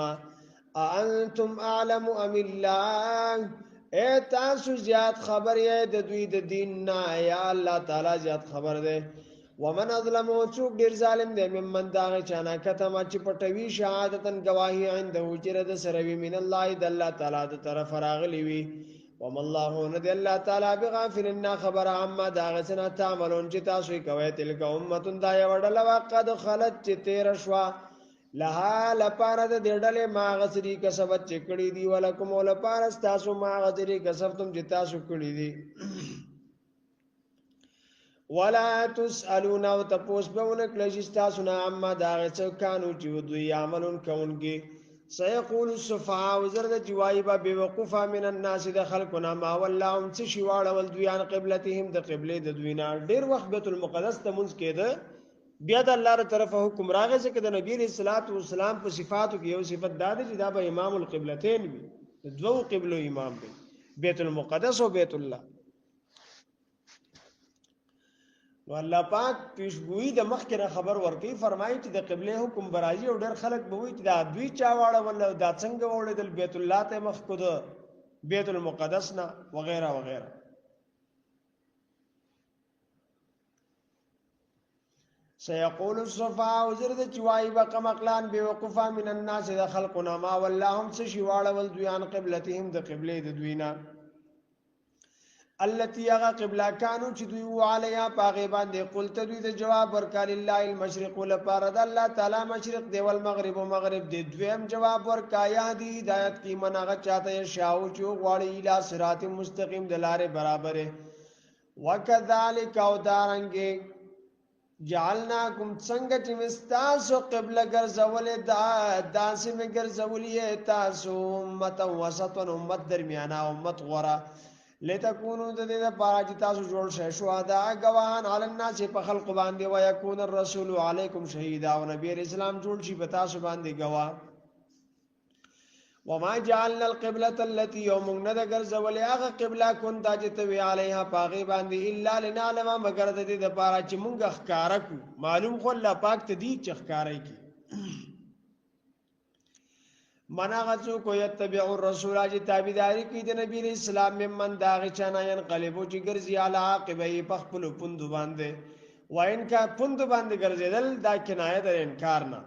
انتم اعلم ام الله اے تاسو زیات خبر یې د دوی د دین نه یا الله تعالی زیات خبر ده ومن اظلم چوک ډیر ظالم دی ممن دا چانا کتم چې پټوي شهادتن گواهی عنده چې د سروي من الله د الله تعالی د طرف راغلی وي وما الله ندي الله تعالی بغافل ان خبر عما داغسنا تعملون چې تاسو کوي تلک امه دا یو ډله وقد خلت چې تیر شوا لها لپاره د ډلې ما غسری کسبت چې کړی دی ولکم ولپاره تاسو ما غسری کسبتم چې تاسو کړی دی ولا تسالون او تاسو به ونکړی تاسو نه عما داغسه کانو چې دوی عملون کوونکی سيقول السفهاء وزرد جوایبا بوقوفا من الناس د خلقنا ما ولاهم څه شی واړه ول دوی ان قبلتهم د قبله د دوی نه ډیر وخت بیت المقدس ته منځ کېده بیا د الله تر طرفه حکم راغی چې د نبی رسول الله والسلام په صفاتو کې یو صفت داده چې دا به امام القبلتين وي د دوو قبلو امام دی بیت المقدس او بیت الله نو الله پاک پیشګوئی د مخکره خبر ورکي فرمایي چې د قبله حکم برازي او ډېر خلک به وي چې دا دوی چا واړه ولا دا څنګه وړل بیت الله ته مخ کو د بیت المقدس نه وغیرہ وغیرہ سيقول الصفا وزرد چوای بقم اقلان بوقفا من الناس د خلقنا ما ولاهم سشي واړه ول دوی ان قبلتهم د قبله د دوینا التي يغا قبله كانوا چې دوی عليها پاغه باندې قلت دوی د جواب ورکال الله المشرق لپاره د الله تعالی مشرق دی ول مغرب او مغرب دی دویم جواب ورکایا دی هدایت کی منغه چاته شاو چو غواړي الى صراط مستقيم د لارې برابره وکذالک او دارنګي جعلناکم څنګه چې مستاسو قبله ګرځولې داسې مې ګرځولې تاسو امه وسط امت درمیانه امت غره لتكونوا د دې لپاره چې تاسو جوړ شئ شهدا گواهان علی الناس په خلق باندې او یکون الرسول علیکم شهیدا او نبی اسلام جوړ شي په تاسو باندې گواه وما جعلنا القبلة التي يوم ندغر زول هغه قبله كنت اجتوي عليها پاغي باندې الا لنعلم مگر د دې لپاره چې مونږ ښکارا کو معلوم خو الله پاک ته دي چې ښکارای کی مناغتو کو یتبع الرسول اج تابعداري کی د نبی اسلام ممن داغ چانا ينقلبو چې ګرځي علی عاقبه په خپل پوند باندې وان کا پوند باندې ګرځیدل دا کنایه د انکار نه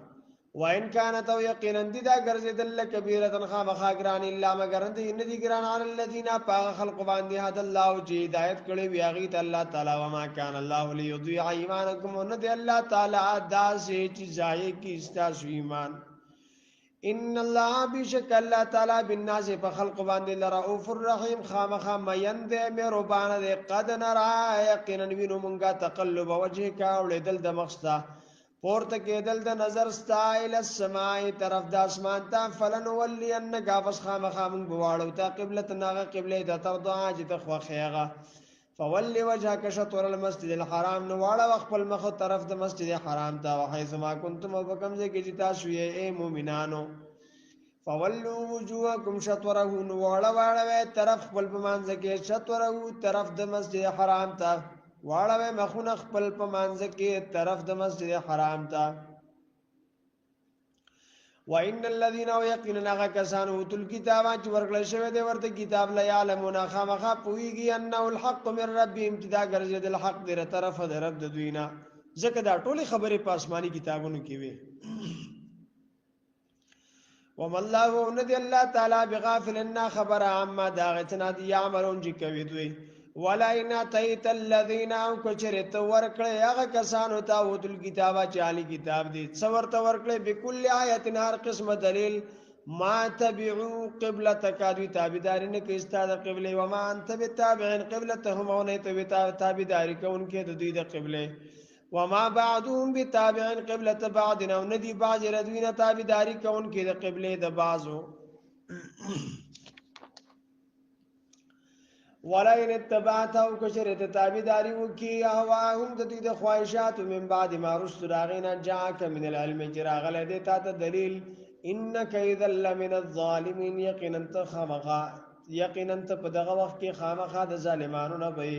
وان كانت او یقینا دي دا ګرځیدل کبیره خامخا ګران الا مگر ان دي ګران علی الذين پاغ خلق باندې هد الله چې هدایت کړي ویاغي ته الله تعالی وما كان الله ليضيع ایمانکم ان دي الله تعالی ادا سي چې ځای کی استاسو ایمان ان الله بشک الله تعالی بالناس په خلق باندې لرؤوف الرحیم خامخا ميند مهربان دي قد نرى یقینا وینو مونږه تقلب وجهک او لیدل د مخستا پورته کېدل د نظر ستایل السماء طرف د اسمان ته فلن ولي ان غافس خامخا مونږ بواړو ته قبلت ناغه قبله د ترضا چې تخوا خيغه فولي وجهك شطر المسجد الحرام نو واړه خپل مخ طرف د مسجد حرام ته وحيث ما كنتم وبكم ذکر چې تاسو یې مؤمنانو فولوا وجوهكم شطره نو واړه طرف خپل پمانځ کې شطره طرف د مسجد حرام ته واړه مخونه خپل پمانځ کې طرف د مسجد حرام ته وان الذين يقيننا كسانوا تل كتاب چې ورکړل شوی دی ورته کتاب لا يعلمون خامخا پويږي انه الحق من ربهم ابتدا ګرځي د الحق در طرف د رب د دوینا ځکه دا ټولي خبره په آسماني کتابونو کې وي وما الله ندي الله تعالی بغافل ان خبر عما داغتنا دي يعملون چې کوي دوی ولا ان تيت الذين كشرت ورکړی هغه کسانو ته وتل کتابه چالي کتاب دي څور ته ورکړی بكل آیت هر قسم دلیل ما تبعوا قبلتك دوی تابعداري نه کوي ستاسو قبله و ما انت بتابعين قبلتهم او نه تابعداري کوونکې د دوی د قبله وما بعضهم بتابعين قبلة بعض او ندي بعض ردوینه تابعداري کوونکې د قبله د بعضو ولئن اتبعتهم كشرت تابعداري وکي اهواهم د دې د خواهشات من بعد ما رسل راغینا جاءك من العلم جراغله د تا دلیل انك اذا لمن الظالمين يقينا تخمغا يقينا په دغه وخت کې خامخا د ظالمانو نه وي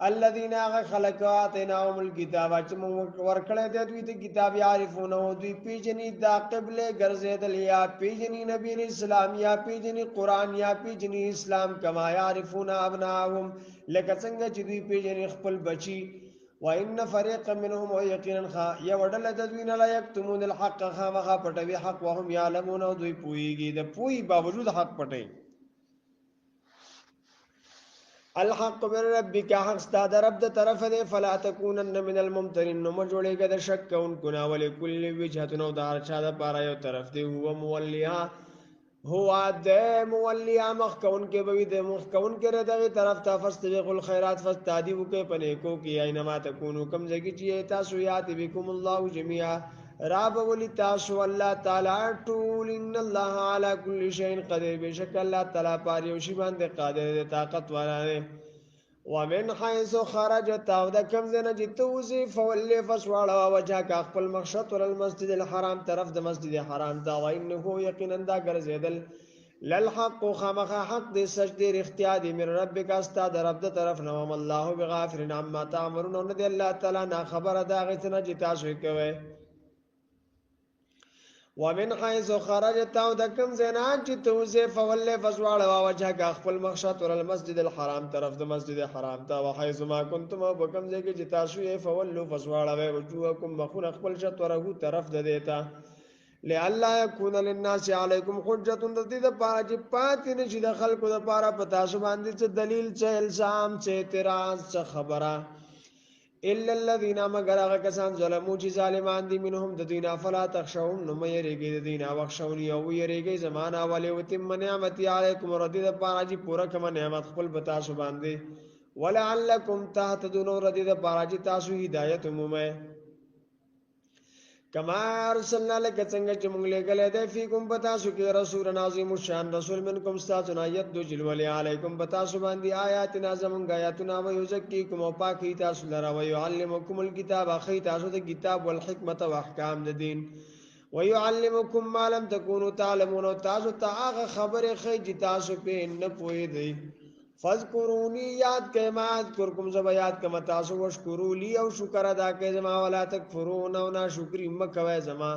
الذين خلقوا اتيناهم الكتاب چې موږ ورکړل د دوی ته کتاب يعرفون او دوی پیجنې دا قبله ګرځیدل یا پیجنې نبی اسلام یا پیجنې قران یا پیجنې اسلام کما يعرفون ابناهم لکه څنګه چې دوی پیجنې خپل بچي وان فريق منهم يقينا يودل د دوی نه لا يكتمون الحق خامخا پټوي حق وهم يعلمون او دوی پويږي د پوي باوجود حق پټي الحق من ربک حق ستا د رب د طرف دی فلا تکونن من الممترین نو مجوړېږه د شک کوونکو نه ولکل وجهة نو د هر چا دپاره یو طرف دی هو مولیها هو د مولیا مخ کوونکې به وي د مخ کوونکې ر دغې طرف ته فاستبقوا الخیرات فاستهدي وکړئ په نیکو کې اینما تکونو کوم ځای کې چې تاسو یات بکم الله جمیعا راب ولی تاسو الله تعالی ټول ان الله علی کل شیء قدیر بشک الله تعالی پر یو شی باندې قادر دی طاقت والا دی ومن حيث خرجت او د کوم ځای چې توزی فولي فسواړه وجهک خپل مقصد ول المسجد الحرام طرف د مسجد حرام دا وانه یقینا دا ګرځیدل للحق خامخ حق د سجدي اختیار دی من ربک استاد رب د طرف نو الله بغافر عما تعملون ان دی الله تعالی نا خبر دا غتنه چې تاسو کوي ومن حيث خرجت او د کوم زینا چې توزه فولله فزواړه وجهک خپل مقصد ور المسجد الحرام طرف د مسجد حرام ته وحيث ما كنتم وبكم ځای کې چې تاسو یې فولوا فزواړه وجوهکم مخون خپل شت ورغو طرف د دیتا لئلا يكون للناس عليكم حجه د دې د پاره چې پاتې نشي د خلکو د پاره پتا شو باندې څه دلیل څه الزام څه اعتراض څه خبره الا الذين مگر هغه کسان ظلمو چې ظالمان دي منهم د دینه فلا تخشون نو مې ریګي د دینه وښونی او یې ریګي زمانہ والے وتم نعمت علیکم ردی د پاره چې پورا کوم نعمت خپل بتا شو باندې ولعلکم تهتدون ردی د پاره چې تاسو هدایت مومه کما ارسلنا لك څنګه چې موږ لګلې ده فیکم پتا شو کې رسول عظیم الشان رسول منکم استاذ آیت دو جلولی علیکم پتا شو باندې آیات نازم غایاتنا و یزکیکم او پاکی تاسو لرا و يعلمکم الكتاب اخی تاسو د کتاب والحکمت او احکام د دین و يعلمکم ما لم تکونوا تعلمون تاسو ته هغه خبره خی چې تاسو په نه پوی دی فذكروني یاد کئ ما اذکرکم زب یاد کما تاسو وشکرو لی او شکر ادا کئ زما ولا تکفرون او نا شکر مکوي زما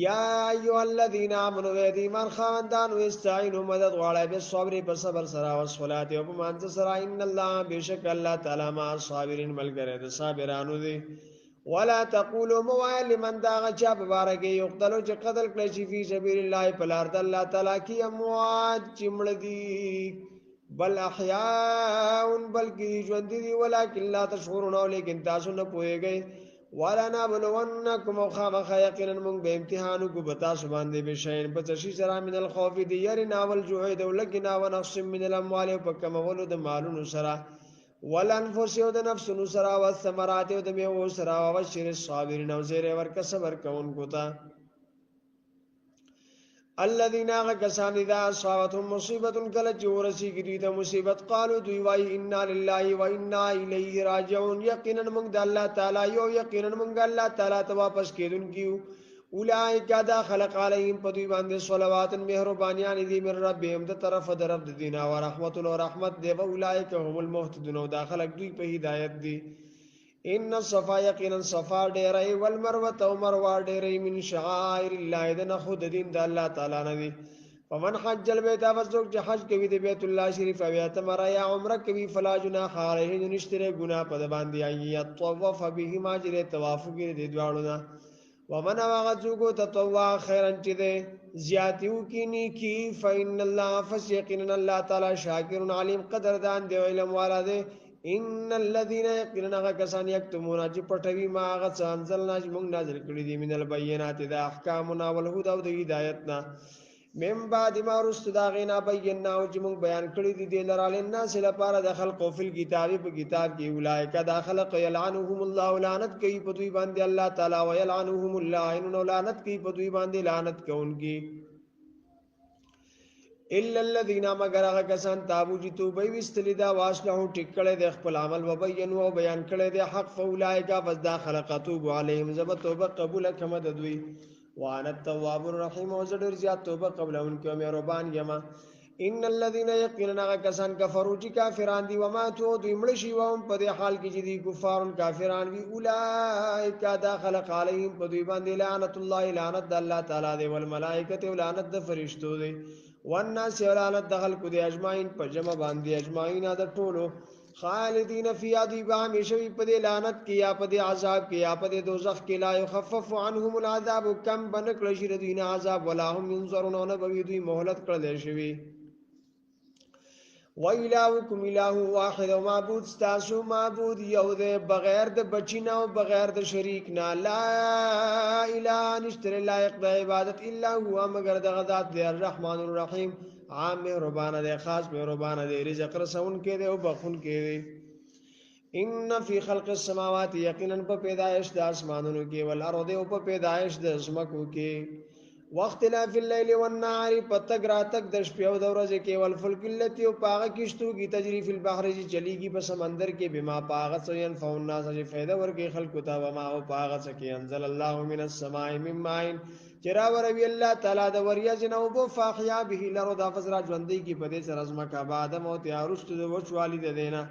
یا ایها الذين امنوا ایمان خواندان و استعینوا مدد غواړی به صبر په صبر سره او صلات او په مانځ سره ان الله بشک الله تعالی ما صابرین ملګری د صابرانو دی ولا تقولوا موال من داغ چا مبارک یقتلوا چې قتل کړي شي فی سبیل الله په لار د الله تعالی کی اموات چمړ دی بل احیاء بلکی ژوند دي ولکن لا تشعرون لیکن تاسو نه پوهیږئ ولا نبلونکم خامخ یقینا موږ به امتحانو کو بتا سو باندې بشین په تشی سره من الخوف دی يرنا والجوع دولکنا ونقص من الاموال وکمول د مالونو سره ولانفس د نفسونو سره او ثمرات د میوه سره او بشیر الصابرین او زیر ورک صبر کوونکو ته الذين غكسان اذا اصابتهم مصيبه كل جورسي گديده مصیبت قالوا دوی وای انا لله وانا الیه راجعون یقینا من الله تعالی یو یقینا من الله تعالی ته واپس کیدونکیو اولئک دا خلق علیهم پدوی باندې صلوات مهربانیان دي من ربهم د طرف د رب دینه او رحمت او رحمت دی او اولئک هم المهتدون او دا خلق دوی په هدایت دي ان الصفا یقینا صفا ډیرې والمروه او مروه ډیرې من شعائر الله دنا خود دین د الله تعالی نه دي فمن حج البيت فسوق چې حج کوي د بیت الله شریف او یتمر یا عمره کوي فلا جناح علیه نشتره ګناه په باندې ای طواف به ما جره طواف کوي د دوالو نه ومن واغذو تطوع خیرا چې ده زیاتیو کی نیکی فإن الله فسيقين الله تعالی شاکر علیم قدردان دی علم والا دی ان الذين يقولون كسان يكتمون چې پټوي ما هغه څه انزلنا چې موږ نازل کړی دي من البينات د احکامنا والهدى او د هدایتنا من بعد ما رست دا غینا بینا او چې موږ بیان کړی دي د لراله الناس لپاره د خلق او فل کتاب په کتاب کې اولایک دا خلق یلعنهم الله لعنت کوي په دوی باندې الله تعالی او یلعنهم اللعين لعنت کوي په دوی باندې لعنت کوونکی الا الذين مگر هغه کسان تابو چې توبه وستلی دا واسلو ټیکړه د خپل عمل وبین او بیان کړي د حق فولایک فذا خلقتوب علیهم زب توبه قبول کما د دوی وانا التواب الرحیم او زړه زیات توبه قبل انکه مهربان یما ان الذين يقولون كسان كفروا چې کافران دي وما تو دوی مړ شي وهم په دې حال کې چې دي کفارون کافران وی اولئک داخل علیهم په دوی باندې لعنت الله لعنت الله تعالی دی والملائکه او لعنت د فرشتو دی والناس لعنت دخل کو دی اجمعین په جمع باندې اجمعین د ټولو خالدین فی عذاب همیشوی په دې لعنت کې یا په دې عذاب کې یا په دې دوزخ کې لا یخفف عنهم العذاب کم بنکړ شي د دین عذاب ولا هم ينظرون نه به دوی مهلت کړل شي و الهکم اله واحد او معبود تاسو معبود یو دی بغیر د بچینا او بغیر د شریک نه لا اله نشتر لایق د عبادت الا هو مگر د غذات دی الرحمن الرحیم عام مهربان دی خاص مهربان دی رزق رسون کې دی او بخون کې دی ان فی خلق السماوات یقینا په پیدائش د اسمانونو کې ول ارض او په پیدائش د زمکو کې واختلاف الليل والنهار پتک راتک د شپې او د ورځې کې ول فلک التي او پاغه کیشتو کی تجری فی البحر چې چلیږي په سمندر کې بما پاغه سین فون ناس چې فائدہ ورکې خلق ته و ما او پاغه چې انزل الله من السماء من ماء چرا وروی الله تعالی د وریا جنو بو فاحیا به لرو د فزرا ژوندۍ کی په دې سر ازمکه بعد موت یا رست د وچوالی د دینه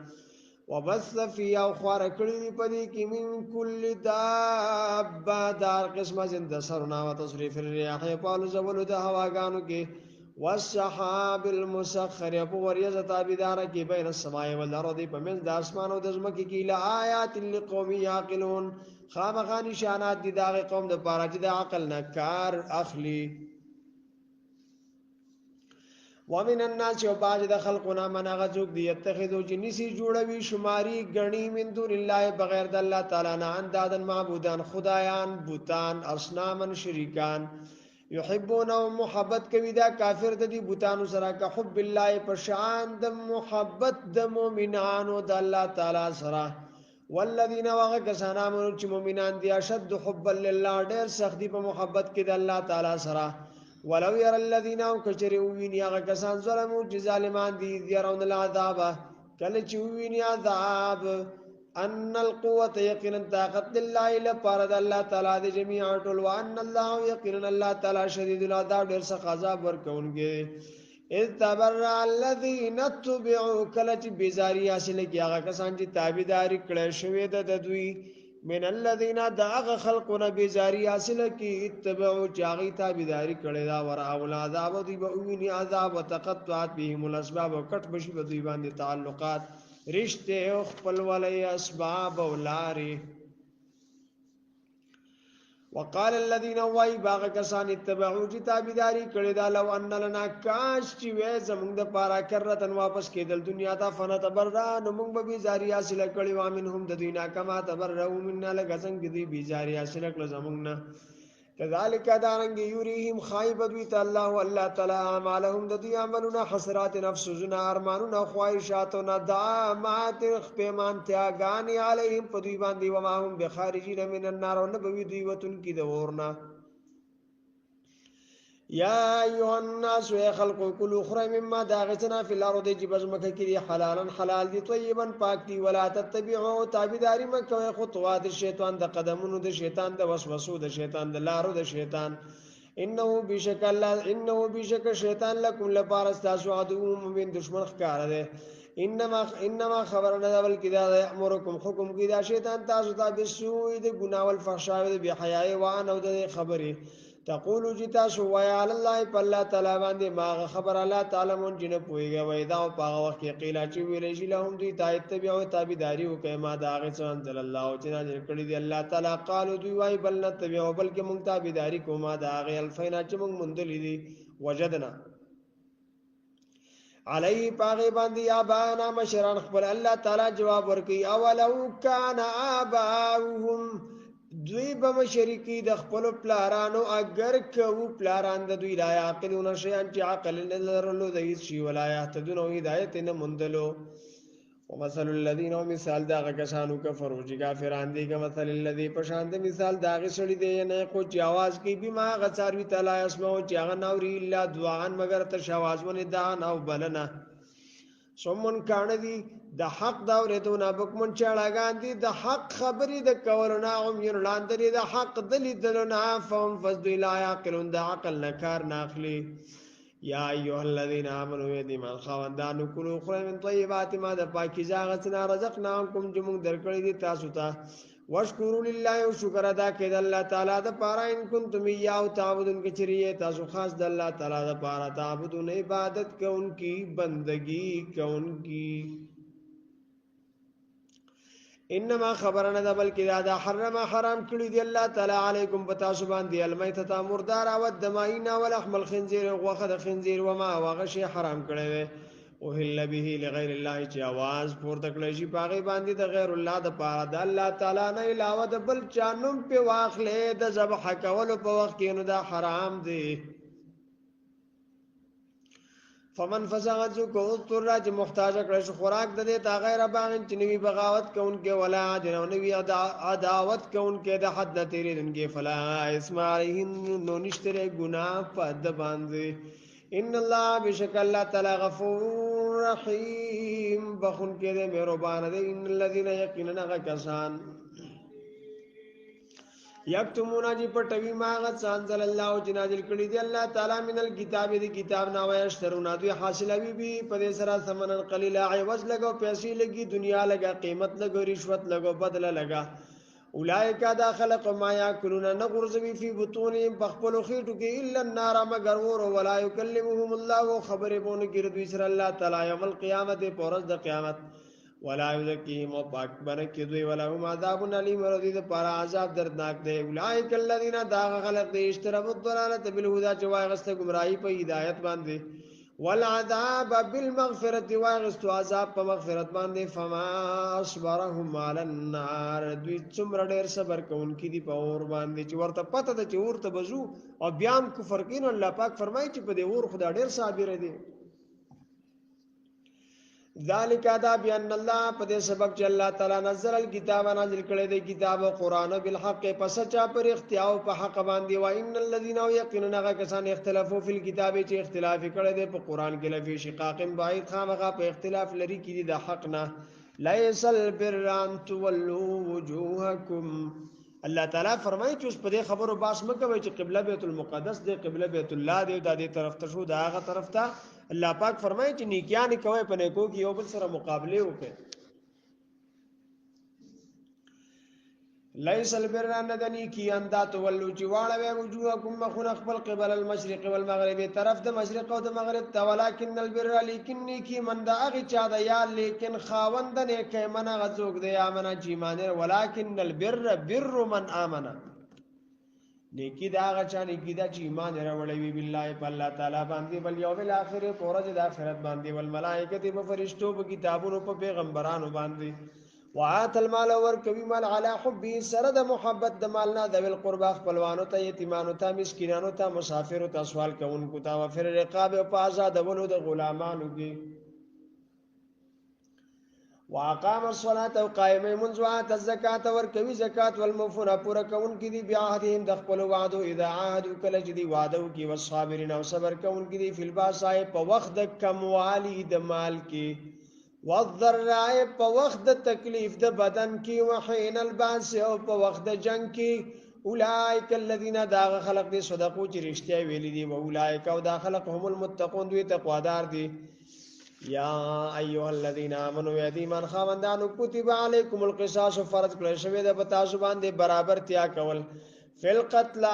وبث فی او خوار کړي دی پدې کې من کل دابه دار قسمه زنده سرنا و تصریف الرياح پالو زول د هواګانو کې والسحاب المسخر ابو وريز تابدار کې بین السماء والارض پمن د اسمان او د زمکه کې لآیات لقوم یعقلون خامخا نشانات دي دا قوم د پاره چې د عقل نه کار اخلي ومن الناس وباج د خلقنا من غزوک دی يتخذو جنسی جوړوي شماري غني من دون الله بغیر د الله تعالی نه اندادن معبودان خدایان بوتان اصنامن شریکان يحبون محبت کوي دا کافر د دې بوتانو سره که حب الله پشان د محبت د مؤمنانو د الله تعالی سره والذین وغکسنا من چې مؤمنان دي اشد حبا لله ډېر سختی په محبت کې د الله تعالی سره ولو ير الذين كفروا وين يا كسان ظلموا ظالمان دي يرون العذاب کله چې ویني عذاب ان القوه يقينا طاقت لله الا فرد الله تعالی دې جميع ټول وان الله يقينا الله تعالی شدید العذاب ډېر سخت عذاب ورکوونکی اذ تبرع الذين تبعوا کله چې بیزاری حاصل کیږي کسان چې تابعداري کړي شوی د دوی من الذين داغ خلقنا بزاری حاصل کی اتبعوا چاغی تابعداری کړي دا ور اول عذاب دی به ویني عذاب وتقطعت بهم الاسباب وکټ بشي به دوی باندې تعلقات رشته او خپل ولای اسباب ولاري وقال الذين وای باغ کسان اتبعوا چې تابعداری کړي دا لو ان لنا کاش چې وې زمونږ د پارا کرتن واپس کېدل دنیا ته فنتبرا نو موږ به بیزاری حاصل کړي وامنهم د دنیا کما تبرؤ منا لغزن کې بیزاری حاصل کړل زمونږ نه كذلك دارنګ یریهم خایب دوی ته الله والله تعالی اعمالهم د دې عملونه حسرات نفسونه ارمانونه خواهشاتونه دامات خپمان تیاغان علیهم په دوی باندې و ما هم بخارجین من النار ونبوی دوی وتن کی د ورنا یا ایها الناس خلقوا كل اخرى مما داغتنا في الارض جبزمک کی حلالا حلال دي طيبا پاک دي ولا تتبعوا تابعداري مکه خطوات الشیطان د قدمونو د شیطان د وسوسو د شیطان د لارو د شیطان انه بشک شیطان لكم لپارستاسو عدو مبین دشمن ښکار ده انما خبرنا ذل کدا امرکم حکم کدا شیطان تاسو ته بسوء د ګناه او الفحشاء د بحیاء و ان او د خبره تقول جتا شو وای علی الله بالله تعالی باندې ما خبر الله تعالی مون جن پویږي وای دا په هغه وخت کې قیل چې ویل شي لهم دی تابعو تابعداري او کما دا هغه څه انزل الله چې نازل کړی دی الله تعالی قالو دی وای بل نه تبعو بلکې مونږ تابعداري کوما دا هغه الفینا چې مونږ مندلې دي وجدنا علی پاغه باندې یا بانا مشران خبر الله تعالی جواب ورکي اولو کان اباهم دوی به مشرکی د خپل پلارانو اگر کو پلاران د دوی لا عقلون شیان چې عقل نه لرلو د هیڅ شی ولایت دونو هدایت نه مندلو ومثل الذين مثال دا کسانو کفروا چې کافران دي که مثل الذي پشان د مثال دا غسړي دی نه کو چې आवाज کوي بما غساروي تعالی اسمو چې هغه نوري الا دعاء مگر ته شواز ونه دا نو بلنه سومن کان دي د حق دا ورته بکمن چاړهګان دي د حق خبرې د کولنا هم یلاندري د حق دلیدلنا فهم فذ لا یعقلون د عقل نکار ناخلی یا ایها الذين امنوا یدیمان خوندانو کلو خره من طیبات ما د پاکیزه غسنا رزقناکم جمع درکړی دي تاسو ته واشکروا لله او شکر ادا کړئ الله تعالی د پاره ان کنتم یاو تعبدون کچریه تاسو خاص د الله تعالی د پاره تعبدون عبادت کوونکی بندگی کوونکی انما خبرنا ده بلکې دا حرم حرام کړی دی الله تعالی علیکم پتا سبحان دی المیتۃ مردار او دماینا ولحم الخنزیر غوخه د خنزیر و ما وغشی حرام کړی اوهل به لغیر الله چې आवाज پورته کړی شي باغی باندې د غیر الله د پاره د الله تعالی نه علاوه د بل چانم په واخلې د ذبح کولو په وخت کې نو دا حرام دی. فمن فسقت کو اضطر چې محتاج کړی شو خوراک د دې تا غیر باغین چې نوی بغاوت کوونکې ولا جنونوی عداوت کوونکې د حد نه تیریدونکې فلا اسم علیهم نو نشته ګناه په د باندې. ان الله بشک الله تعالی غفور رحیم بخون کې دې مهربان دی. ان الذين یقینا کسان یکتمون جی پټوی ما غسانزل الله جنازل کړي دی الله تعالی من الكتاب دی کتاب نا ويشترون دوی حاصلوي به په دې سره ثمن قلیل عوض لګو پیسې لګي دنیا لګا قیمت لګو رشوت لګو بدله لګا. اولئک داخلق ما یاکلون نغرزوی فی بطونهم بخپلو خېټو کې الا النار مگر ور ولا یکلمهم الله خبر بون ګردوی سره الله تعالی یوم القیامت پرز د قیامت ولا یذکیهم پاک برکې دوی ولا هم عذاب الیم ورته د پر عذاب دردناک دی. اولئک الذین دا خلق دی اشتروا الضلاله بالهدى چې واغسته گمراهی په هدایت باندې والعذاب بالمغفرة واغستو عذاب په مغفرت باندې. فما اصبرهم على النار دوی څومره ډېر صبر کوونکي دي په اور باندې چې ورته پته ده چې اور ته بزو او بیا هم کفر کین. الله پاک فرمایي چې په دې اور خدا ډېر صابر دی. ذالک دا بان الله په دې سبب چې الله تعالی نزل الكتاب نازل کړی دی کتاب او قران بالحق پس چا پر اختیار په حق باندې. و ان الذين يقينون کسان اختلافو فی الكتاب چې اختلاف کړی دی په قران کې لفی شقاق بعید خامغه په اختلاف لري کې دی د حق نه. ليس البر ان تولوا وجوهکم الله تعالی فرمایي چې اوس په دې خبرو باس مکوي چې قبله بیت المقدس دی قبله بیت الله دی د دې طرف ته شو دا هغه طرف ته. الله پاک فرمایي چې نیکیان کوي په نیکو کې یو بل سره مقابله وکړي. ليس البر ان دني کی اندا تولوا جواړه وجوهکم مخن خپل قبل المشرق والمغرب طرف د مشرق او د مغرب ته ولکن البر لیکن نیکی من دا هغه چا د یا لیکن خاوند نه کې من غزوګ دی امنه چې مانه ولکن البر بر من امنه نیکی دا هغه چا نیکی دا چې ایمان راوړی وی بالله په الله تعالی باندې بل یوم الاخر پورز د اخرت باندې والملائکه په فرشتو په کتابونو په پیغمبرانو باندې. وعات المال ورکوي مال علی حبه سره د محبت د مالنا د ول قربا خپلوانو ته یتیمانو ته مسکینانو ته مسافرو ته سوال کوونکو ته وفر رقاب او آزادولو د غلامانو کې. واقام الصلاه او قائم منذ وات الزکات ورکوي زکات والموفون پورا کون کې دی بیا هدیم د خپل وعده اذا عهد کله چې دی وعده کې والصابرین او صبر کون کې دی فی الباساء په وخت د کموالی د مال کې والضراء په وخت د تکلیف د بدن کې وحین الباس او په وخت د جنگ کې. اولئک الذین دا خلق دي صدقو چې رښتیا ویلي دي او اولئک او دا خلق هم المتقون دوی تقوادار دي. یا ایها الذین آمنوا یتیمان خواندانو کتب علیکم القصاص فرض کړی شوی د پتا زبان دی برابر تیا کول فل قتل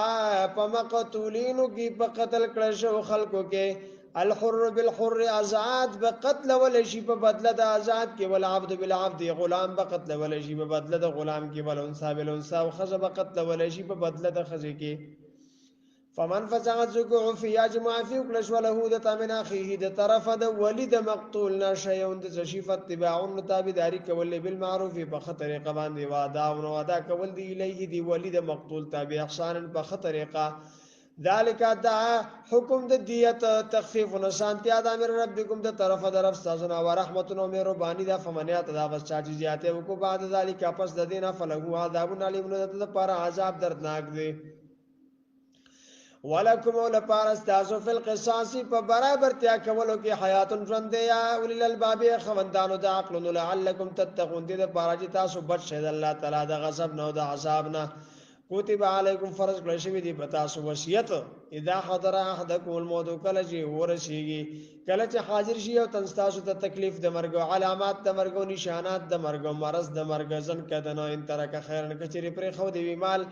فمقتولین کی په قتل کړی شو خلقو کې الحر بالحر آزاد بقتل ولا شی په بدله د آزاد کې ول عبد بالعبد غلام بقتل ولا شی په بدله د غلام کې ول انثى بالانثى او خزه بقتل ولا شی په بدله د خزه کې. فمن فسقت زکو فی اجمع فی کلش وله د تمن اخیه د طرف د ولید مقتول نشیون د شفت تبعون تابعداری کول بالمعروف په طریقه باندې وعده او وعده کول دی الیه دی ولید مقتول تابع احسان په طریقه. ذالک دا حکم د دیت تخفیف و نشانتیا د امر ربکم د طرف درف استاذنا و رحمت و مهربانی دا فمنیات دا بس چاچی زیاته وکو بعد ذالک پس د دینه فلهو عذاب علیم نو د پر عذاب دردناک دی. ولکم ولپار استاسو فی القصاص په برابر تیا کولو کې حیات ژوند دی یا اولل الباب خوندانو د عقل لعلکم تتقون دې د پاره چې تاسو بچ شئ د الله تعالی د غضب نه او د عذاب نه. کتب علیکم فرض کړی شوی دی پتا سو وصیت اذا حضر احدکم الموت کله چې ورسیږي کله چې حاضر شي او تاسو ته تکلیف د مرګ علامات د مرګ نشانات د مرګ مرض د مرګ ځن کدنه ان ترک خیرن کچری پر خو دی مال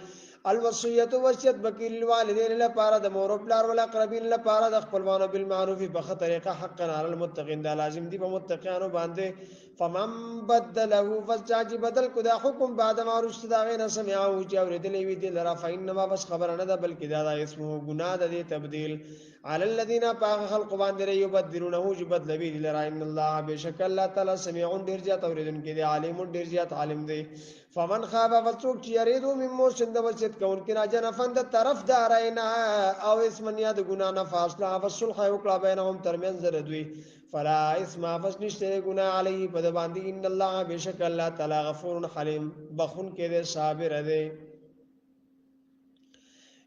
الوصیت وصیت بکیل الوالدین لپاره د مور او پلار ول اقربین لپاره د خپلوانو بالمعروف په طریقه حقا علی المتقین دا لازم دی په متقینانو باندې فمن بدله فجاج بدل کو دا حکم بعد ما رشد دا غیر سمعو چې اوریدلې وی دی لرا فینما بس خبر نه ده بلکې دا اسمه ګناه ده تبديل علی الذین باغ خلق باندې یبدلونه چې بدلوي لرا ان الله بشک الله تعالی سميع ډیر زیات اوریدونکي دی عالم ډیر زیات عالم دی فمن خاب فڅوک چې یریدو ممو شند وصیت کون کې راځنه فند طرف دارینا او اسمن یاد ګنا نه فاصله فصلح وکړه بینهم ترمن زره دوی فلا اسم فسنشته ګنا علی په باندې ان الله بشک الله تعالی غفور حلیم بخون کې دی صابر دی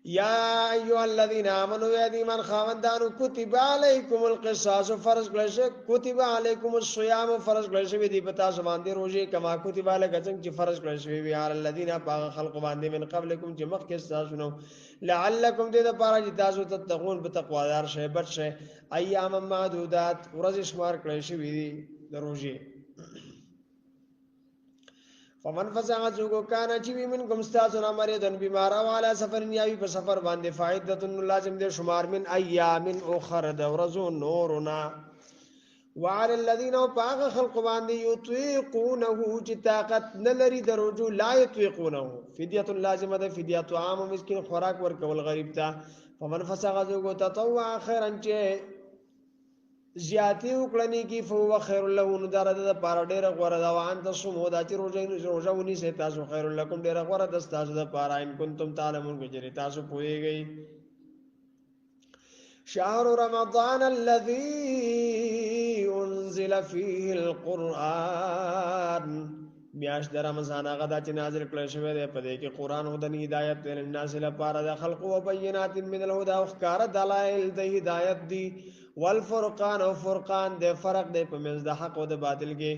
یا ایها الذین آمنوا یا ایمان خاوندانو کتب علیکم القصاص فرض کړل شوی کتب علیکم الصیام فرض کړل شوی دی پتا باندې روزه کما کتب علیکم چې فرض کړل شوی وی علی الذین باغ خلق باندې من قبلکم چې مخکې تاسو نو لعلکم دې د پاره چې تاسو تتقون په تقوادار شی بچ شی ایام معدودات ورځ شمار کړل شوی دی د روزه فمن فسق جو کان چې منکم استاذنا مریضن بیمار او علی سفر یاوی په سفر باندې فائدۃ لازم دې شمار من ایام اخر د ورځو نورنا وعلى الذين باغ خلق باندې یطيقونه چې طاقت نه لري دروجو لا یطيقونه فدیه لازمه ده فدیه عام مسکین خوراک ورکول غریب ته فمن فسق جو تطوع خیرا چې زیاتی وکړنی کی فو خیر له نو درته د پاره ډیر غوړه دا وان تاسو مو د چې روزه ونی سه تاسو خیر لکم ډیر غوړه د تاسو د پاره ان کنتم تعلمون چې تاسو پوهیږئ شهر رمضان الذي انزل فيه القرآن میاشت د رمضان هغه د چې نازل کړل شوی دی په دې کې قران او د هدایت للناس لپاره د خلق او بینات من الهدى او افکار دلائل د هدایت دی والفرقان او فرقان د فرق دی په منځ د حق او د باطل کې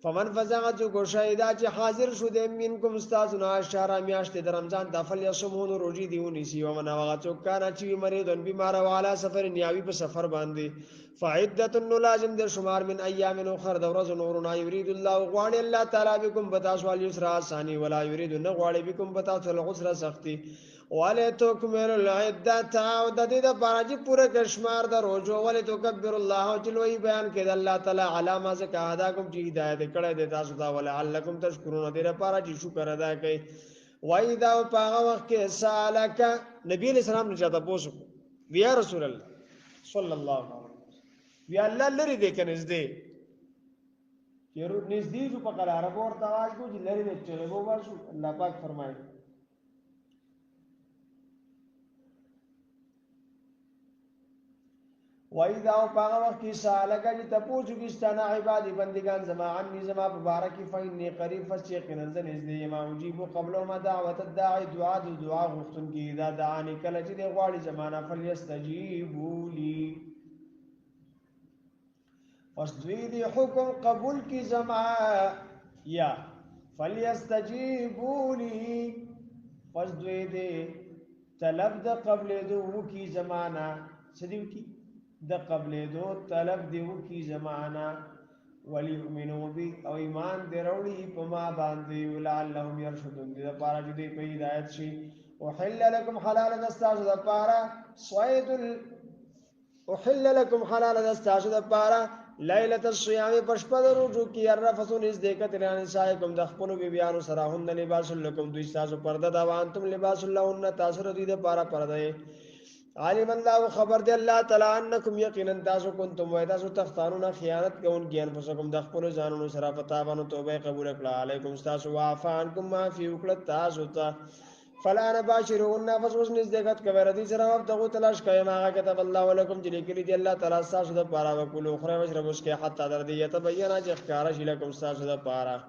فمن فزغ جو شهیدا چې حاضر شو د منکم استاذنا شهر میاشت د رمضان د فل یصومون روزي دیونی سی او من هغه څوک کانا چې مریضون بیمار او علی سفر نیاوی په سفر باندې فعدت لازم د شمار من ایام اخر د ورځ نورنا یرید الله غواړي الله تعالی بكم بتاسو اليسرا ثاني ولا يريد نه غواړي بكم بتاسو العسر سختی والے تو کمل العدت او د دې د باندې پوره کشمار د روزو والے تو کبر الله جلوی بیان کړه الله تعالی علامه زکه ادا کوم چې هدایت کړه د تاسو ته ولعلکم تشکرون دې لپاره چې شکر ادا کړئ وای دا په هغه وخت کې سالک نبی علیہ السلام نه چاته پوښتنه بیا رسول الله صلی الله علیه وسلم بیا الله لري دې کنه دې یرو نږدې جو په قرار ورته आवाज کو چې لري دې چلے وو واسو الله پاک فرمایي وَإِذَا وَقَعَ وَقْتِ سَأَلَكَ جِتَپوچو کستانه عبادی بندگان زما عني زما مبارکی فإني قریب فسيقنا نزدې ما اجيب قبل ما دعوت الداعي دعا غفتن کی اذا دعاني کله چې د غواړي زمانہ فليستجيبوا لي پس دوی دی حکم قبول کی زما یا فليستجيبوا لي پس دوی دی طلب د قبل دو کی زمانہ سدیو کی د قبل دو طلب دیو کی زمانہ وليؤمنوا بي او ایمان دروړي په ما باندې ولعلهم يرشدون دې لپاره چې دې په هدایت شي وحل لكم حلال دستاج د لپاره صيد وحل لكم حلال دستاج د لپاره ليله الصيام پشپد روزو کی الرفثون از دیکت ران سایکم د خپل بیانو سراهن لباس لكم دوی تاسو پرده دا وانتم لباس لهن تاسو دې لپاره پرده عالم الله خبر دی الله تعالی انکم یقینا تاسو کنتم و تاسو تختارون خیانت کوون ګیان پسکم د خپل ځانونو سره پتاوانو توبه قبول کړه علیکم تاسو وعفانکم ما فی وکړه تاسو ته فلا نباشرون فسوس نزدېکت کوي ردی سره دغه تلاش کوي ما كتب الله ولكم چې لیکلي دی الله تعالی تاسو د پاره وکول اخره وشرب اسکه حتی در دی یتبینا چې ښکارا شي لكم تاسو د پاره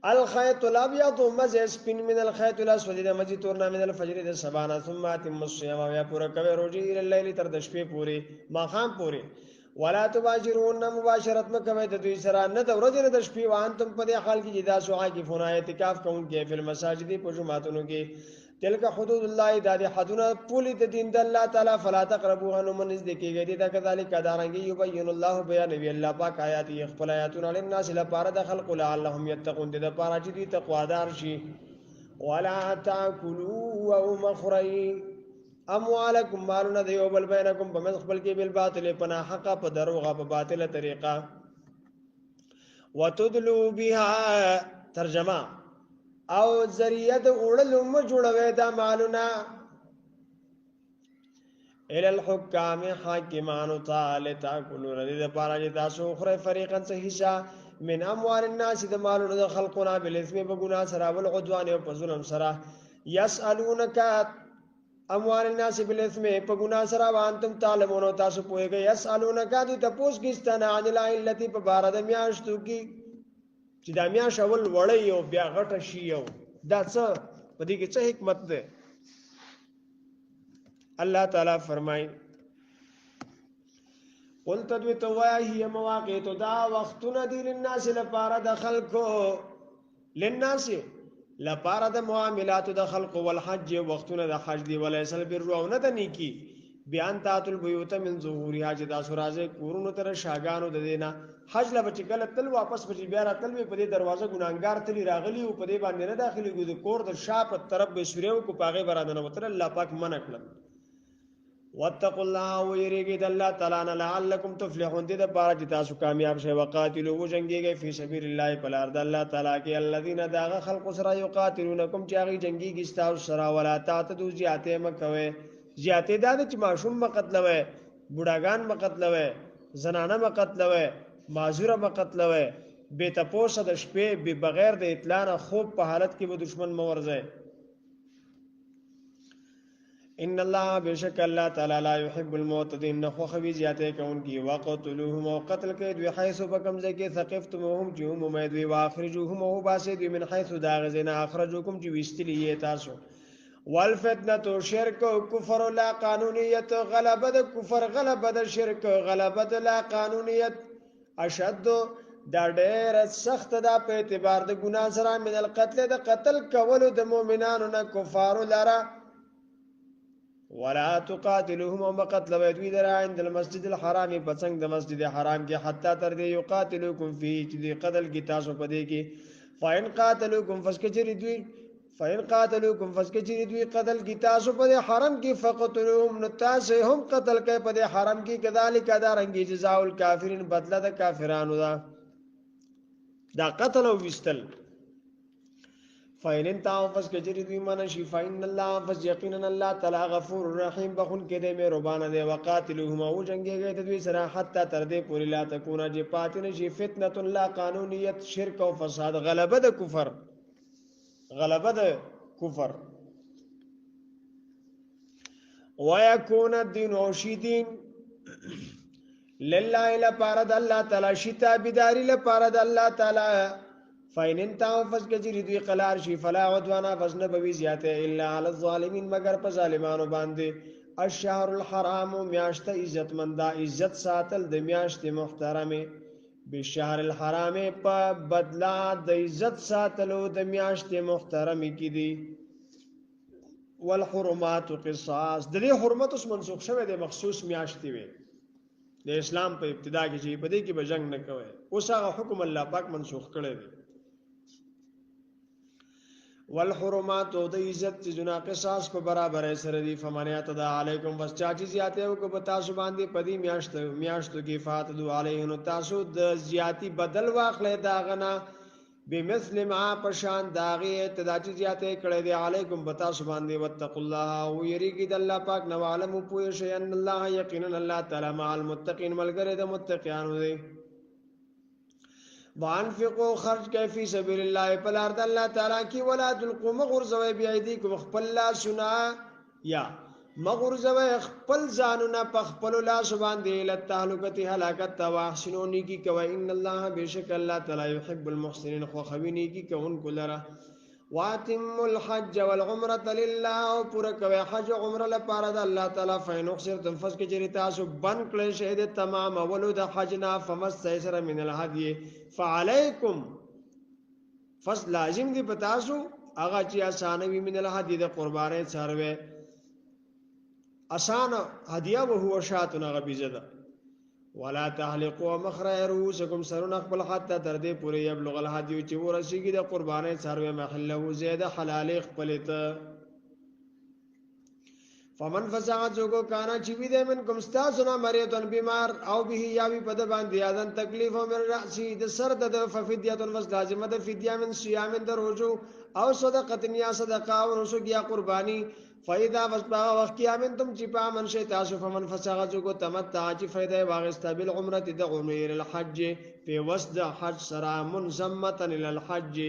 الخيط الابيض مزه سپین من الخيط الاسود د مزه تورنا من الفجر د سبانا ثم اتم الصيام یا پورا کوي روزي الى الليل تر د شپې پوری ماخام پوری ولا تباشرون مباشرت مکوي د دوی سره نه د ورځې نه د شپې وانتم په دې حال کې جدا سوعا کې فنا اعتکاف کوونکې په مساجد په جمعاتونو کې تلک حدود الله د حدونه پولی د دین د الله تعالی فلا تقربوها من ذکرګی دي دا کذالک دارنګي یبین الله بیان وی الله پاک آیات خپل آیاتونه للناس لپاره د خلق لعلهم یتقون د لپاره چې دي تقوا دار شي ولا تاكلوا او مخري اموالکم مالنا دیو بل بینکم بمخبل کې بالباطل پنا حق په دروغه په باطله طریقه وتدلوا بها ترجمه او ذریعہ د اورلو م جوړوي دا مالونه الى الحكام حاکمانو تعالی تاکلوا رضی د پاره چې تاسو خره فریقا صحیحا من اموال الناس د مالونو د خلقنا بالاثم بغنا سرا والعدوان او ظلم سرا يسالونك اموال الناس بالاثم بغنا سرا وانتم تعلمون تاسو پوهیږئ يسالونك د تپوس کیستانه عن التي په بار د میاشتو کې چې د میاش اول وړي او بیا غټه شي او دا څه په دې کې څه حکمت ده الله تعالی فرمای قلت دوی توایا هي مواقیت دا وختونه دي للناس لپاره د خلکو للناس لپاره د معاملات د خلق والحج وختونه د حج دی وليسل بالرونه د نیکی بیان تات البيوت من ظهورها جدا سرازه کورونو تر شاګانو د دینا حج لا بچ کله تل واپس بچ بیا راتل په دې دروازه ګناګار تلی راغلی او په دې باندې نه داخلي ګو کور د شاپ طرف به سوريو کو پاغه برادنه وتر الله پاک منع کړل واتقوا الله ويريد الله تعالی لعلكم تفلحون دې د پاره چې تاسو کامیاب شئ وقاتلوا وجنګيږئ فی سبیل الله په لار د الله تعالی کې الذين داغ خلق سره یقاتلونکم چې هغه جنگيږي تاسو سره ولا تعتدوا زیاته مکوي زیاته دا چې ماشوم مقتلوي بوډاګان مقتلوي زنانه مقتلوي معذوره مقتلوي بے تپوسه د شپې به بغیر د اطلاع نه خوب په حالت کې به دشمن مورځي ان الله بشک الله تعالی لا يحب المعتدين نخو خوي زیاته کوونکی وقتلوهم او قتل کې دوی حيث بكم ذکي ثقفتمهم جهم ميدوي واخرجوهم او باسد من حيث داغزنا اخرجوكم چې وستلی تاسو والفتنه شرک او کفر لا قانونیت غلبه د کفر غلبه د شرک غلبه د لا قانونیت اشد دا ډېر سخت دا په اعتبار د ګناه سره من القتل د قتل کولو د مؤمنانو نه کفار لره ولا تقاتلوهم ومقتلوا دوی در عند المسجد الحرام پڅنګ د مسجد حرام کې حتی تر دې یقاتلوکم فيه چې دې قتل کی تاسو پدې کې فاین قاتلوکم فسکجری دوی قتل کی تاسو پدې حرم کې فقتلوهم نتاسه هم قتل کې پدې حرم کې کذالک دارنګي جزاء الکافرین بدله د کافرانو دا قتل او وستل فاین انتهوا فسکجری دوی منشی فاین الله فس یقینا الله تعالی غفور رحیم بخون کې دې مهربان دی وقاتلوهم او جنگيږي د دوی سره حتی تر دې پوری لا تکونه چې پاتنه شي فتنه لا قانونیت شرک او فساد غلبه د کفر ويكون الدين وشيدين لله الى بارد الله تعالی شتا بداري له بارد الله تعالی فاین انتهوا فسکجری دوی قلار شي فلا عدوان فسن بوي زیاته الا على الظالمين مگر په ظالمانو باندې الشهر الحرام میاشت عزت مندا عزت ساتل د میاشت محترمه بالشهر الحرام په بدلا د عزت ساتلو د میاشت محترمه کې دي والحرمات قصاص د دې حرمت اوس منسوخ شوه د مخصوص میاشت وي د اسلام په ابتدا کې چې په دې کې به جنگ نه کوي اوس هغه حکم الله پاک منسوخ کړی دی والحرمات او د عزت جنا قصاص په برابر سره دی فمانیات دا علیکم بس چاچی زیاته او کو پتا سو باندې پدی میاشتو کې فاتدو علیه تاسو د زیاتی بدل واخلې دا غنا بمثل ما پشان داغه اتداچی زیاته کړه دی علیکم پتا سو باندې وتق الله او یریګی د الله پاک نو عالم پوه شي ان الله یقینا الله تعالی مع المتقین ملګری د متقینانو دی وانفقوا خرج کې فی سبیل الله په لار د الله تعالی کې ولا تلقوا مغرزوی بیدیکم خپل لا سنا یا مغرزوی خپل ځانونه په خپل لاس باندې لتهلکت هلاکت واحسنونی کی کوي ان الله بشک الله تعالی يحب المحسنین خو خوینی کی کون کلرا واتم الحج والعمره لله او پر کوي حج عمره لپاره د الله تعالی فین اخسر تنفس کې چری تاسو بن کړی شه د تمام ولود حجنا فمستيسر من الهدي فعليكم فس لازم دی پتاسو هغه چې اسانوي من الهدي د قربانه څاروي اسان هدیه او هو شاتنا غبیزه ولا تحلقوا مخرج رؤوسكم سرون خپل حتی تر دې پورې یبلغ الهدی چې ورسیږي د قربانۍ څاروي محله زیاده حلال خپل ته فمن فسعت زوګو کانا چې وی دې من کوم استاسنا مریضن بیمار او به یا وی پد باندې اذن تکلیف او من راسي د سر د ففدیه وس لازمه د فدیه من صيام د روزو او صدقه یا صدقه او رسوګ یا قربانی فایدا وسبا وقت یامن تم چې په من شي تاسو فمن فسعت زوګو تمتع چې فائدہ واغستا بالعمره د عمره الحج په وسد حج سرا منظمه للحج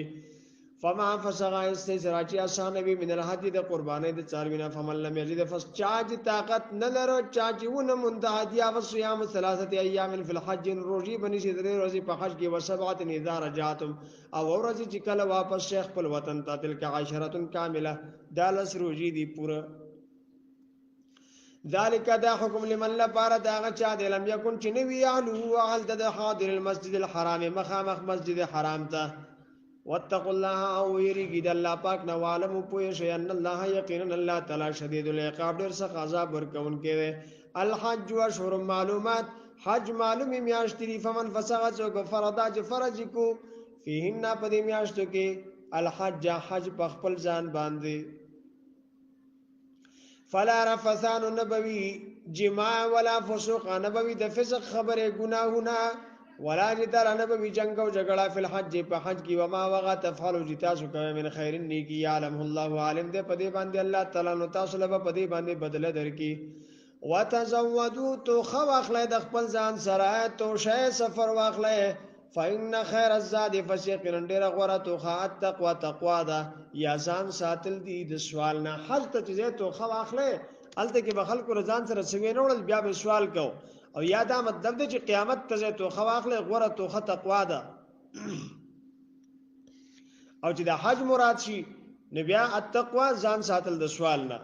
فما فسغا استسراچی آسان نبی من الحج د قربانی د چاروینا فمن لم یجد فسچاج طاقت نلرو چاچون منتهدی او صيام ثلاثه ایام فی الحج روزی بنی شي درې روزي په حج کې وسبعت اذا رجعتم او ورځ چې کله واپس شیخ په وطن ته تلک عشره کامله دالس روزی دی پورا ذالک دا حکم لمن لپاره دا چا د لم یکن چې نوی علو عل د حاضر المسجد الحرام مخامخ مسجد حرام ته واتقوا الله او يريد الله پاک نو عالم پوي شي ان الله یقینا الله تعالی شدید العقاب ډیر سخت عذاب ورکون کې الحج اشهر معلومات حج معلوم میاشتې فمن فسغت او فرضا چې فرض کو فيهن پدې میاشتو کې الحج حج په خپل ځان باندې فلا رفثان نبوي جماع ولا فسوق نبوي د فسق خبره گناهونه ولا جدار نبوي جنگ او جګړه فی الحج په حج کې وما وغا تفعلوا جتاسو کوي من خیر نیکی علم الله عالم دې پدې باندې الله تعالی نو تاسو له پدې باندې بدله درکې وتزودوا تو خو اخله د خپل ځان سره تو شې سفر واخله فإن خير الزاد فسيقن ډیر غوړه تو خا تقوا تقوا دا یا ځان ساتل دي د سوال نه حل ته چې تو خو اخله الته کې بخل کو رضان سره سوینول بیا به سوال کو او یادا مطلب دی چې قیامت ته تو خواخله غوړه تو تقوا ده او چې د حج مراد شي نبیا التقوا ځان ساتل د سوال نه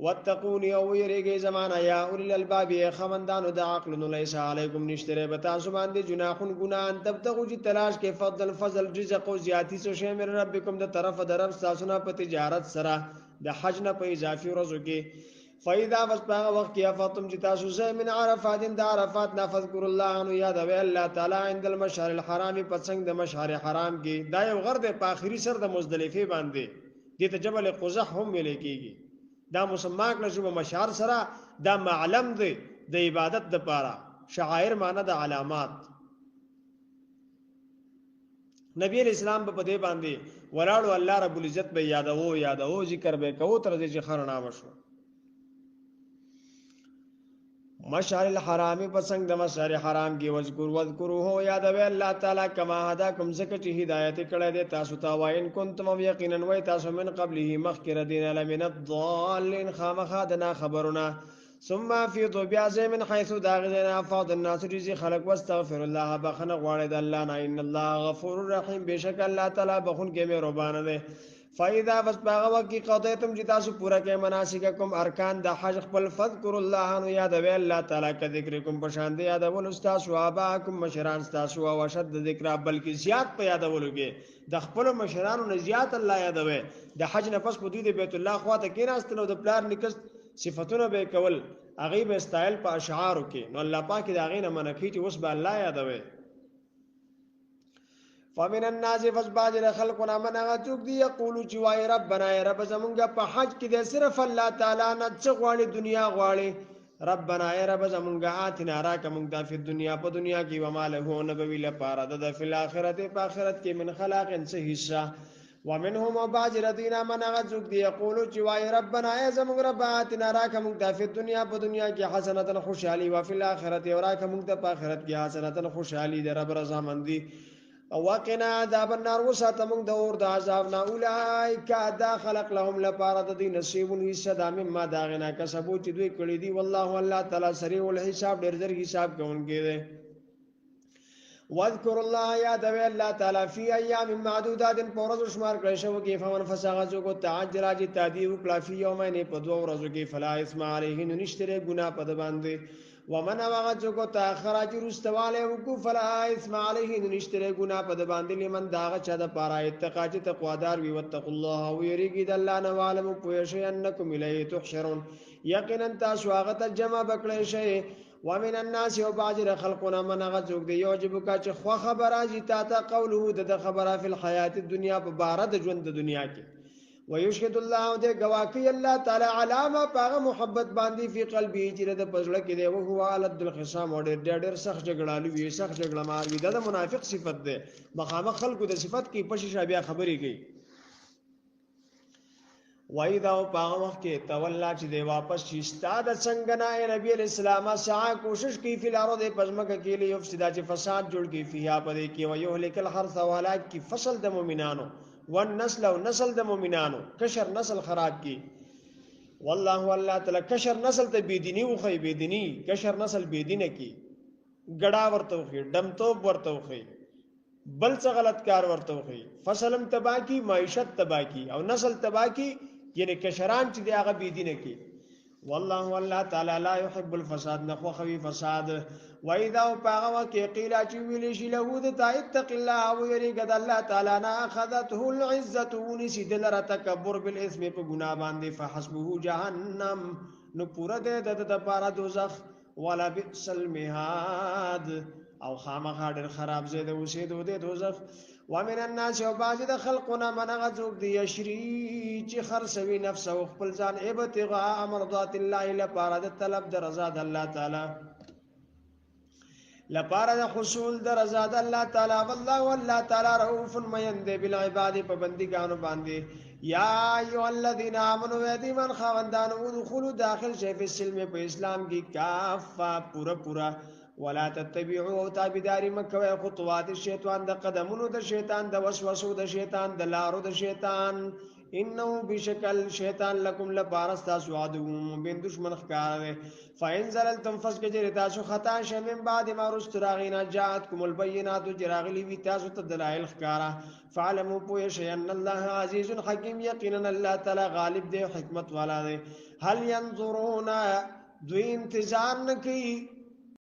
واتقوني او يريږي زمانہ یا اول الباب خمندانو د عقل نو ليس علیکم نشتره بتا سو باندې جناحون ګناهن تبتغوا چې تلاش کې فضل رزق او زیاتی سو شی من ربکم د طرف درف تاسو نه په تجارت سره د حج نه په اضافي ورځو کې فإذا وسبغ وقت يا فاطم جتاسو زي من عرفات د عرفات نفذكر الله انه یاد وی الله تعالی عند المشعر الحرام پسنګ د مشعر حرام کې دا یو غرد په اخري سر د مزدلفه باندې د ته جبل قزح هم ویل کېږي دا مسماک نشو مشعر سره دا معلم دی د عبادت د پاره شعائر معنی د علامات نبی اسلام په دې باندې ولاړو الله رب العزت به یادو ذکر به کو تر دې چې خرنا وشو مشعر الحرام پسنگ د مشعر حرام کې وذکروه یاد وی الله تعالی کما هدا کوم زکه چې هدایت کړه دې تاسو ته وین کنتم یقینا وای تاسو من قبله مخکره دین لمن الضالین خامخادنا خبرنا ثم فی ذبیاز من حيث داغنا فاض الناس رزق خلق واستغفر الله بخنه غواړي د الله نه ان الله غفور رحیم بشک الله تعالی بخون کې مهربان دی فإذا وسبغ وقی قضیتم جتاسو پورا کې مناسککم ارکان د حج خپل فذكر الله نو یاد وی الله تعالی کا ذکرکم پشان دی یاد ول استاد واباکم مشران استاد او وشد ذکر بلکې زیات په یاد ولوګي د خپل مشرانو نه زیات الله یاد وی د حج نه پس په دې بیت الله خواته کې راستلو د پلار نکست صفاتونه به کول غیب استایل په اشعار کې نو الله پاک دا غینه منکی چې وس به الله یاد وی فمن الناس فسباجر خلقنا من غتوک دی یقولو چې وای ربنا یا رب زمونږه په حج کې د صرف الله تعالی نه څه غواړي دنیا غواړي ربنا یا رب زمونږه آتنا راک مونږ د په دنیا کې وماله نبوی لپاره د فی الاخرت په آخرت کې من خلاق انس حصہ ومنهم باجر دینا من غتوک دی یقولو چې وای ربنا یا زمونږ رب آتنا راک مونږ د په دنیا کې حسنه خوشحالي او فی الاخرت او راک مونږ د په آخرت کې حسنه خوشحالي د رب رضامندی وقنا عذاب النار وساتمون د اور د عذاب نه اولئک دا خلق لهم لپاره د دې نصیب حصہ مما داغنا کسبو چې دوی کړی دی والله الله تعالی سریع الحساب ډېر زر حساب کوونکی دی واذكر الله یا د الله تعالی فی ایام معدودات پرز شمار کړی شو کې فمن فسغ کو تعجل اج تادی وکلا فی یومین په دوه ورځو کې فلا اسم علیه نشتره ګناه پد باندې ومن واغچ کو تاخر اج رستواله وکو فلا اسم علیه نشتره ګناه پد باندې لمن داغه چا د پاره اتقا چې تقوادار وی وتق الله او یریګی د الله نه عالم پوه شي انکم الیه تحشرون یقینا تاسو هغه ته جمع بکړی شئ ومن الناس وبعض خلقنا من غزوک دی یعجبک چې خو خبره جی تا ته قوله د خبره فی الحیات الدنیا په بار د ژوند د دنیا کې ويشهد الله دې گواکي الله تعالی علامه پاغه محبت باندې فی قلبی چې د پزړه کې دی او هو علد الخصام اور ډېر سخت جګړالو وی سخت جګړه مار وی د منافق صفت ده مخامخ خلقو د صفت کې پښې بیا خبرې کوي وایدا او پاغه وخت کې تولا چې دی واپس شي ستاد څنګه نه نبی اسلام سعا کوشش کوي فی الارض پزمکه کې لی افسدا چې فساد جوړ کی فیا پدې کې ويهلك الحرث ولاک کی فصل د مؤمنانو والنسل او نسل د مؤمنانو کشر نسل خراب کی والله الله تعالی کشر نسل ته بيدینی او خی بيدینی کشر نسل بيدینه کی ګډا ورته خي دمتوب ورته خي بل څه غلط کار ورته خي فصلم تبا کی معیشت تبا کی او نسل تبا کی یعنی کشران چې دی هغه بيدینه کی والله والله تعالی لا يحب الفساد نخو خوي فساد واذا پاغه کې قیل چې ویل شي له د اتق الله او یریګد الله تعالی نه اخذته العزه ونسید لره تکبر بالاثم په ګناه باندې فحسبه جهنم نو پورا د لپاره دوزخ ولا بئس المهاد او خامخا ډېر خراب زید اوسېدو د دوزخ ومن الناس وبعض خلقنا من غزوک دی یشری چې خرڅوي نفس او خپل ځان ابتغاء مرضات الله لپاره د طلب د رضا د الله تعالی لپاره د حصول د رضا د الله تعالی والله والله تعالی رؤوف ميند بالعباد په بندګانو باندې یا ایو الذین آمنوا یتیمن خوندان ادخلوا داخل شي په سلم په اسلام کې کافه پورا ولا تتبعوا تابعداري مکوي خطوات الشیطان د قدمونو د شیطان د وسوسو د شیطان د لارو د شیطان انه بشکل شیطان لكم لبارستا سعدو مبين دشمن خکار فإن زللتم فسكجر تاسو خطا شمن بعد ما رستراغینا جاءتكم البينات جراغلی وی تاسو تدلائل خکارا فعلموا پوش ان الله عزيز حكيم يقينا الله تعالی غالب دی حکمت والا دی هل ينظرون دو انتظار نکی